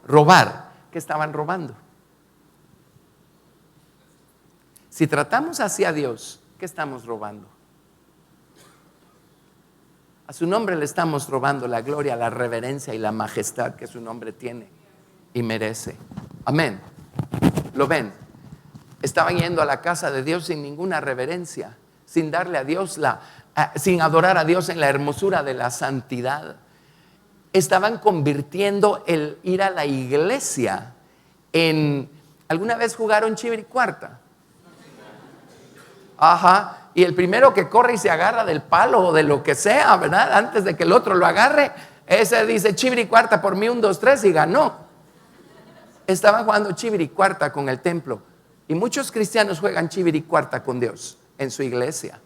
Speaker 1: Robar. ¿Qué estaban robando? Si tratamos así a Dios, ¿qué estamos robando? A su nombre le estamos robando la gloria, la reverencia y la majestad que su nombre tiene y merece. Amén. ¿Lo ven? Estaban yendo a la casa de Dios sin ninguna reverencia, sin darle a Dios sin adorar a Dios en la hermosura de la santidad. Estaban convirtiendo el ir a la iglesia en... ¿Alguna vez jugaron chiviricuarta? Ajá. Y el primero que corre y se agarra del palo o de lo que sea, ¿verdad? Antes de que el otro lo agarre, ese dice chiviricuarta por mí, 1, 2, 3 y ganó. Estaban jugando chiviricuarta con el templo. Y muchos cristianos juegan chiviricuarta con Dios en su iglesia.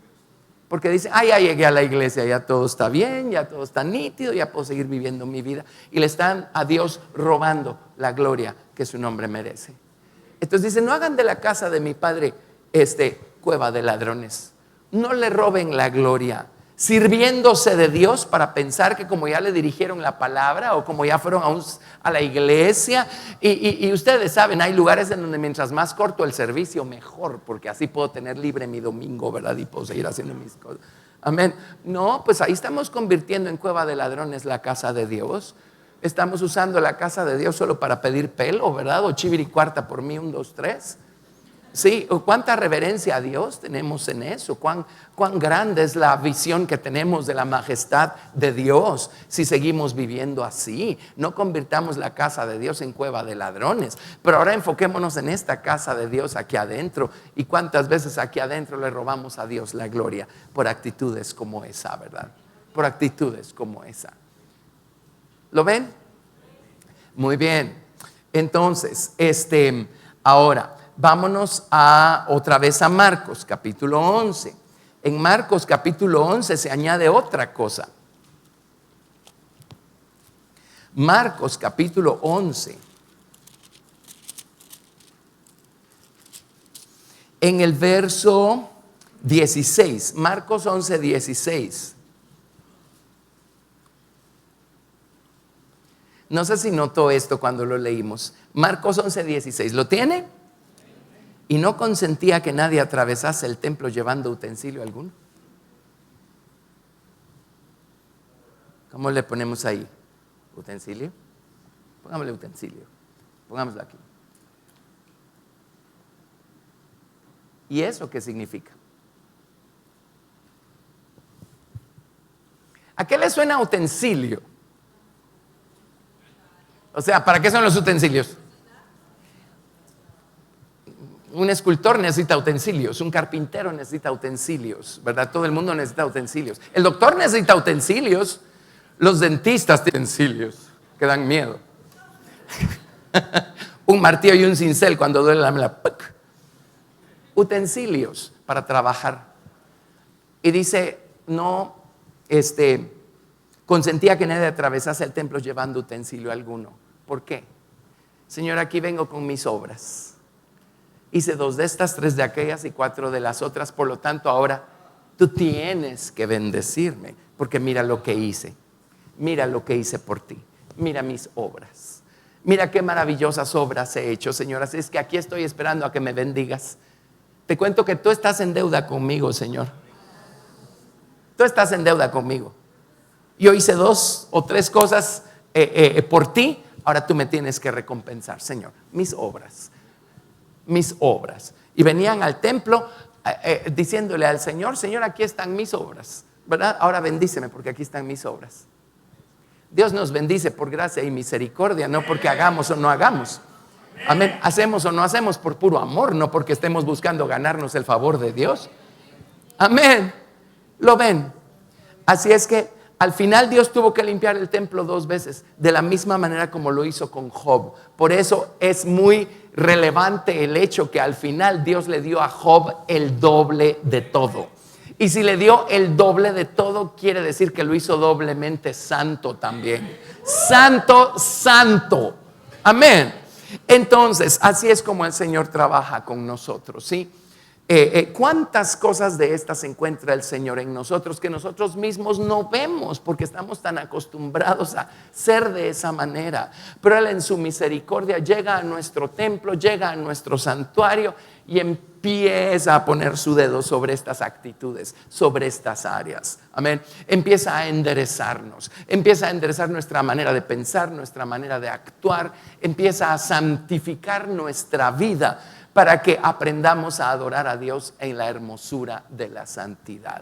Speaker 1: Porque dicen: ya llegué a la iglesia, ya todo está bien, ya todo está nítido, ya puedo seguir viviendo mi vida. Y le están a Dios robando la gloria que su nombre merece. Entonces dicen: no hagan de la casa de mi padre cueva de ladrones. No le roben la gloria, sirviéndose de Dios para pensar que como ya le dirigieron la palabra o como ya fueron a la iglesia. Y ustedes saben, hay lugares en donde mientras más corto el servicio, mejor, porque así puedo tener libre mi domingo, ¿verdad? Y puedo seguir haciendo mis cosas. Amén. No, pues ahí estamos convirtiendo en cueva de ladrones la casa de Dios. Estamos usando la casa de Dios solo para pedir pelo, ¿verdad? O chiviricuarta por mí, 1, 2, 3. Sí, cuánta reverencia a Dios tenemos en eso, cuán grande es la visión que tenemos de la majestad de Dios si seguimos viviendo así. No convirtamos la casa de Dios en cueva de ladrones, pero ahora enfoquémonos en esta casa de Dios aquí adentro. Y cuántas veces aquí adentro le robamos a Dios la gloria por actitudes como esa, ¿verdad? Por actitudes como esa. ¿Lo ven? Muy bien. Entonces, ahora vámonos otra vez a Marcos capítulo 11. En Marcos capítulo 11 se añade otra cosa. Marcos capítulo 11. En el verso 16. Marcos 11, 16. No sé si notó esto cuando lo leímos. Marcos 11, 16. ¿Lo tiene? Y no consentía que nadie atravesase el templo llevando utensilio alguno. ¿Cómo le ponemos ahí? ¿Utensilio? Pongámosle utensilio. Pongámoslo aquí. ¿Y eso qué significa? ¿A qué le suena utensilio? O sea, ¿para qué son los utensilios? Un escultor necesita utensilios, un carpintero necesita utensilios, ¿verdad? Todo el mundo necesita utensilios. El doctor necesita utensilios, los dentistas tienen utensilios que dan miedo. Un martillo y un cincel cuando duele la mela. Utensilios para trabajar. Y dice, no, consentía que nadie atravesase el templo llevando utensilio alguno. ¿Por qué? Señor, aquí vengo con mis obras. Hice 2 de estas, 3 de aquellas y 4 de las otras. Por lo tanto, ahora tú tienes que bendecirme. Porque mira lo que hice. Mira lo que hice por ti. Mira mis obras. Mira qué maravillosas obras he hecho, Señor. Así es que aquí estoy esperando a que me bendigas. Te cuento que tú estás en deuda conmigo, Señor. Tú estás en deuda conmigo. Yo hice 2 o 3 cosas por ti. Ahora tú me tienes que recompensar, Señor. Mis obras. Mis obras. Y venían al templo diciéndole al Señor, Señor, aquí están mis obras, ¿verdad? Ahora bendíceme porque aquí están mis obras. Dios nos bendice por gracia y misericordia, no porque hagamos o no hagamos. Amén. Hacemos o no hacemos por puro amor, no porque estemos buscando ganarnos el favor de Dios. Amén. ¿Lo ven? Así es que al final Dios tuvo que limpiar el templo 2 veces, de la misma manera como lo hizo con Job. Por eso es muy relevante el hecho que al final Dios le dio a Job el doble de todo. Y si le dio el doble de todo, quiere decir que lo hizo doblemente santo también. Santo, santo. Amén. Entonces, así es como el Señor trabaja con nosotros, ¿sí? ¿Cuántas cosas de estas encuentra el Señor en nosotros que nosotros mismos no vemos porque estamos tan acostumbrados a ser de esa manera? Pero Él en su misericordia llega a nuestro templo, llega a nuestro santuario y empieza a poner su dedo sobre estas actitudes, sobre estas áreas. Amén. Empieza a enderezarnos, empieza a enderezar nuestra manera de pensar, nuestra manera de actuar, empieza a santificar nuestra vida, para que aprendamos a adorar a Dios en la hermosura de la santidad.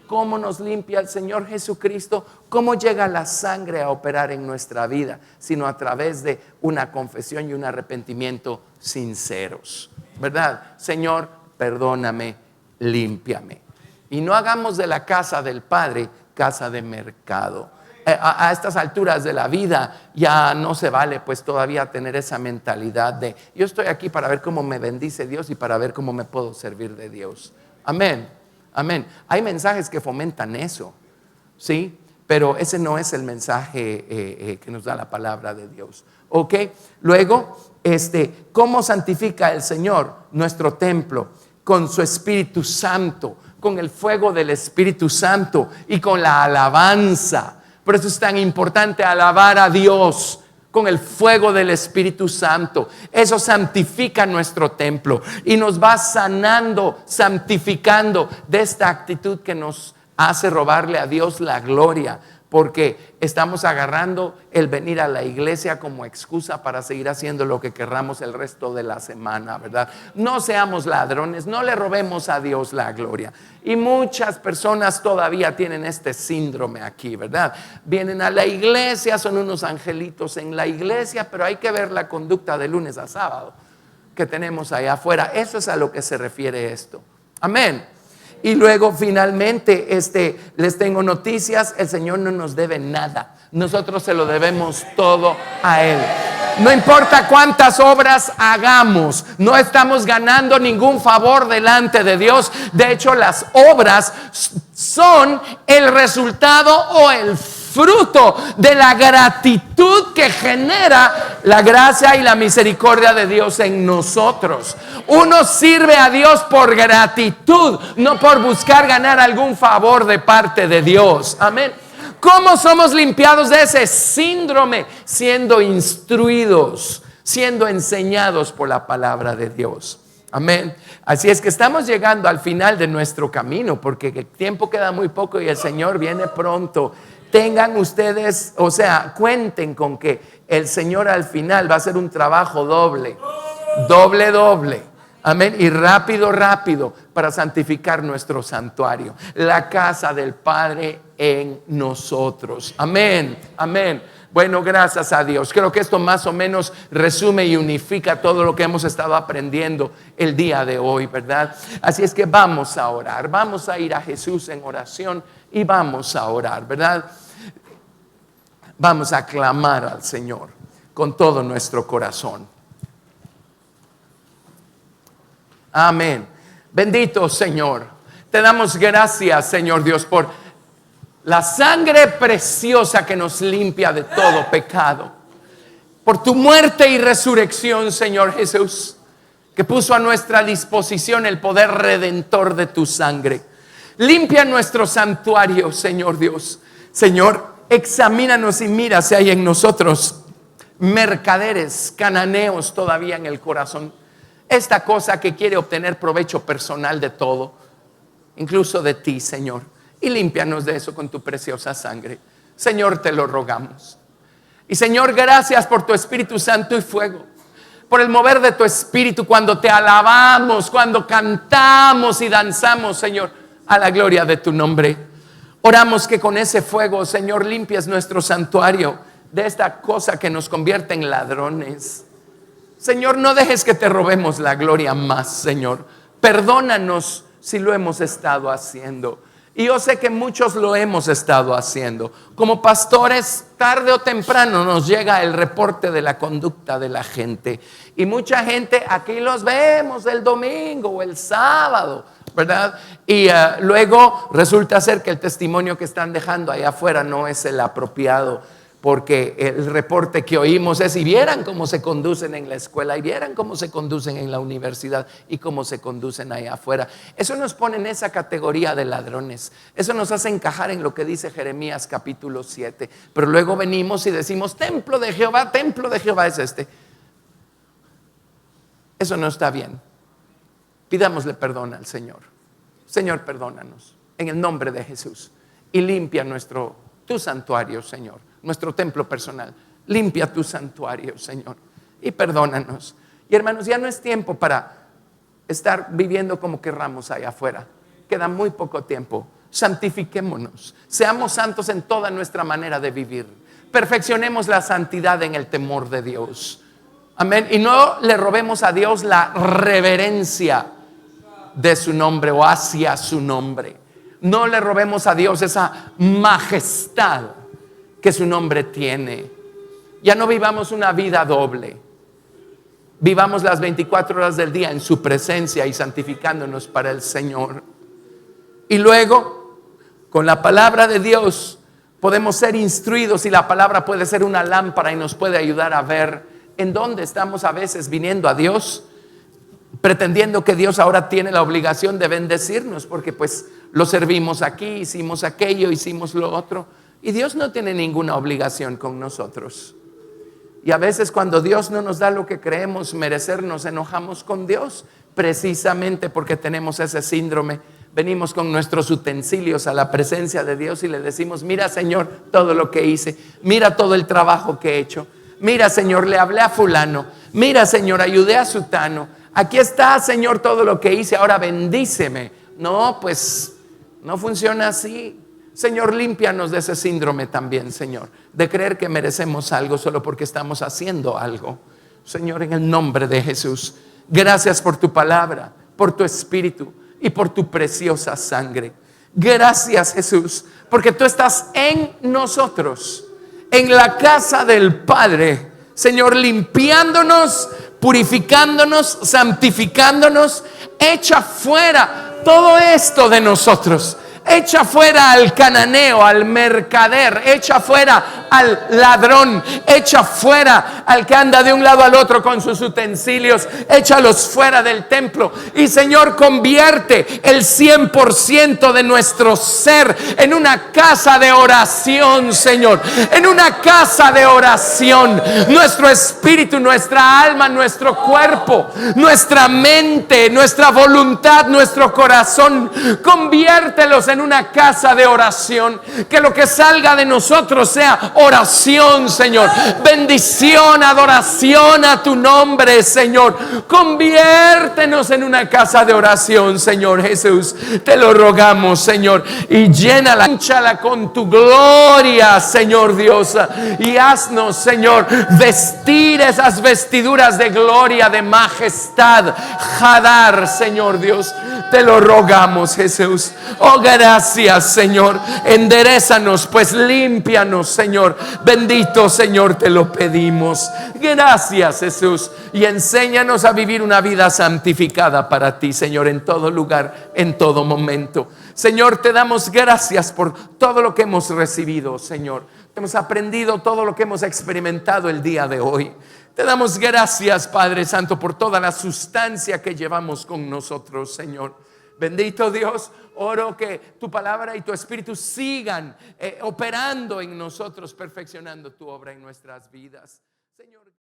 Speaker 1: ¿Cómo nos limpia el Señor Jesucristo? ¿Cómo llega la sangre a operar en nuestra vida? Sino a través de una confesión y un arrepentimiento sinceros, ¿verdad? Señor, perdóname, límpiame. Y no hagamos de la casa del Padre casa de mercado. A estas alturas de la vida ya no se vale pues todavía tener esa mentalidad de yo estoy aquí para ver cómo me bendice Dios y para ver cómo me puedo servir de Dios. Amén, amén. Hay mensajes que fomentan eso, ¿sí? Pero ese no es el mensaje que nos da la palabra de Dios. ¿Ok? Luego, ¿cómo santifica el Señor nuestro templo? Con su Espíritu Santo, con el fuego del Espíritu Santo y con la alabanza. Por eso es tan importante alabar a Dios con el fuego del Espíritu Santo. Eso santifica nuestro templo y nos va sanando, santificando de esta actitud que nos hace robarle a Dios la gloria. Porque estamos agarrando el venir a la iglesia como excusa para seguir haciendo lo que querramos el resto de la semana, ¿verdad? No seamos ladrones, no le robemos a Dios la gloria. Y muchas personas todavía tienen este síndrome aquí, ¿verdad? Vienen a la iglesia, son unos angelitos en la iglesia, pero hay que ver la conducta de lunes a sábado que tenemos allá afuera. Eso es a lo que se refiere esto. Amén. Y luego finalmente les tengo noticias, el Señor no nos debe nada, nosotros se lo debemos todo a Él. No importa cuántas obras hagamos, no estamos ganando ningún favor delante de Dios. De hecho, las obras son el resultado o el fruto de la gratitud que genera la gracia y la misericordia de Dios en nosotros. Uno sirve a Dios por gratitud, no por buscar ganar algún favor de parte de Dios. Amén. ¿Cómo somos limpiados de ese síndrome? Siendo instruidos, siendo enseñados por la palabra de Dios. Amén. Así es que estamos llegando al final de nuestro camino, porque el tiempo queda muy poco y el Señor viene pronto. Tengan ustedes, cuenten con que el Señor al final va a hacer un trabajo doble. Amén. Y rápido para santificar nuestro santuario. La casa del Padre en nosotros. Amén, amén. Bueno, gracias a Dios. Creo que esto más o menos resume y unifica todo lo que hemos estado aprendiendo el día de hoy, ¿verdad? Así es que vamos a orar, vamos a ir a Jesús en oración y vamos a orar, ¿verdad? Vamos a clamar al Señor con todo nuestro corazón. Amén. Bendito Señor. Te damos gracias, Señor Dios, por la sangre preciosa que nos limpia de todo pecado. Por tu muerte y resurrección, Señor Jesús, que puso a nuestra disposición el poder redentor de tu sangre. Limpia nuestro santuario, Señor Dios. Señor, examínanos y mira si hay en nosotros mercaderes, cananeos todavía en el corazón. Esta cosa que quiere obtener provecho personal de todo, incluso de ti, Señor. Y límpianos de eso con tu preciosa sangre. Señor, te lo rogamos. Y Señor, gracias por tu Espíritu Santo y fuego. Por el mover de tu Espíritu cuando te alabamos, cuando cantamos y danzamos, Señor, a la gloria de tu nombre. Oramos que con ese fuego, Señor, limpies nuestro santuario de esta cosa que nos convierte en ladrones. Señor, no dejes que te robemos la gloria más, Señor. Perdónanos si lo hemos estado haciendo. Y yo sé que muchos lo hemos estado haciendo. Como pastores, tarde o temprano nos llega el reporte de la conducta de la gente. Y mucha gente, aquí los vemos el domingo o el sábado, ¿verdad? Y luego resulta ser que el testimonio que están dejando allá afuera no es el apropiado, porque el reporte que oímos es: y vieran cómo se conducen en la escuela, y vieran cómo se conducen en la universidad, y cómo se conducen allá afuera. Eso nos pone en esa categoría de ladrones. Eso nos hace encajar en lo que dice Jeremías capítulo 7. Pero luego venimos y decimos: templo de Jehová es este. Eso no está bien. Pidámosle perdón al Señor. Señor, perdónanos en el nombre de Jesús, y limpia tu santuario, Señor, nuestro templo personal. Limpia tu santuario, Señor, y perdónanos. Y hermanos, ya no es tiempo para estar viviendo como querramos allá afuera. Queda muy poco tiempo. Santifiquémonos, seamos santos en toda nuestra manera de vivir. Perfeccionemos la santidad en el temor de Dios. Amén. Y no le robemos a Dios la reverencia de su nombre o hacia su nombre. No le robemos a Dios esa majestad que su nombre tiene. Ya no vivamos una vida doble. Vivamos las 24 horas del día en su presencia y santificándonos para el Señor. Y luego, con la palabra de Dios, podemos ser instruidos, y la palabra puede ser una lámpara y nos puede ayudar a ver en dónde estamos a veces viniendo a Dios, pretendiendo que Dios ahora tiene la obligación de bendecirnos, porque pues lo servimos aquí, hicimos aquello, hicimos lo otro. Y Dios no tiene ninguna obligación con nosotros. Y a veces cuando Dios no nos da lo que creemos merecer, nos enojamos con Dios, precisamente porque tenemos ese síndrome. Venimos con nuestros utensilios a la presencia de Dios y le decimos: mira, Señor, todo lo que hice. Mira todo el trabajo que he hecho. Mira, Señor, le hablé a fulano. Mira, Señor, ayudé a sutano. Aquí está, Señor, todo lo que hice. Ahora bendíceme. No, pues no funciona así. Señor, límpianos de ese síndrome también, Señor, de creer que merecemos algo solo porque estamos haciendo algo. Señor, en el nombre de Jesús, gracias por tu palabra, por tu Espíritu y por tu preciosa sangre. Gracias, Jesús, porque tú estás en nosotros, en la casa del Padre, Señor, limpiándonos, purificándonos, santificándonos. Echa fuera todo esto de nosotros. Echa fuera al cananeo, al mercader. Echa fuera al ladrón. Echa fuera al que anda de un lado al otro con sus utensilios. Échalos fuera del templo. Y Señor, convierte el 100% de nuestro ser en una casa de oración, Señor. En una casa de oración. Nuestro espíritu, nuestra alma, nuestro cuerpo, nuestra mente, nuestra voluntad, nuestro corazón. Conviértelos en una casa de oración. Que lo que salga de nosotros sea oración, Señor. Bendición, adoración a tu nombre, Señor. Conviértenos en una casa de oración, Señor Jesús. Te lo rogamos, Señor. Y llénala, hínchala con tu gloria, Señor Dios. Y haznos, Señor, vestir esas vestiduras de gloria, de majestad, Hadar, Señor Dios. Te lo rogamos, Jesús. Oh, gracias, Señor. Enderézanos, pues límpianos, Señor. Bendito, Señor, te lo pedimos. Gracias, Jesús. Y enséñanos a vivir una vida santificada para ti, Señor, en todo lugar, en todo momento. Señor, te damos gracias por todo lo que hemos recibido, Señor. Hemos aprendido todo lo que hemos experimentado el día de hoy. Te damos gracias, Padre Santo, por toda la sustancia que llevamos con nosotros, Señor. Bendito Dios, oro que tu palabra y tu espíritu sigan operando en nosotros, perfeccionando tu obra en nuestras vidas, Señor.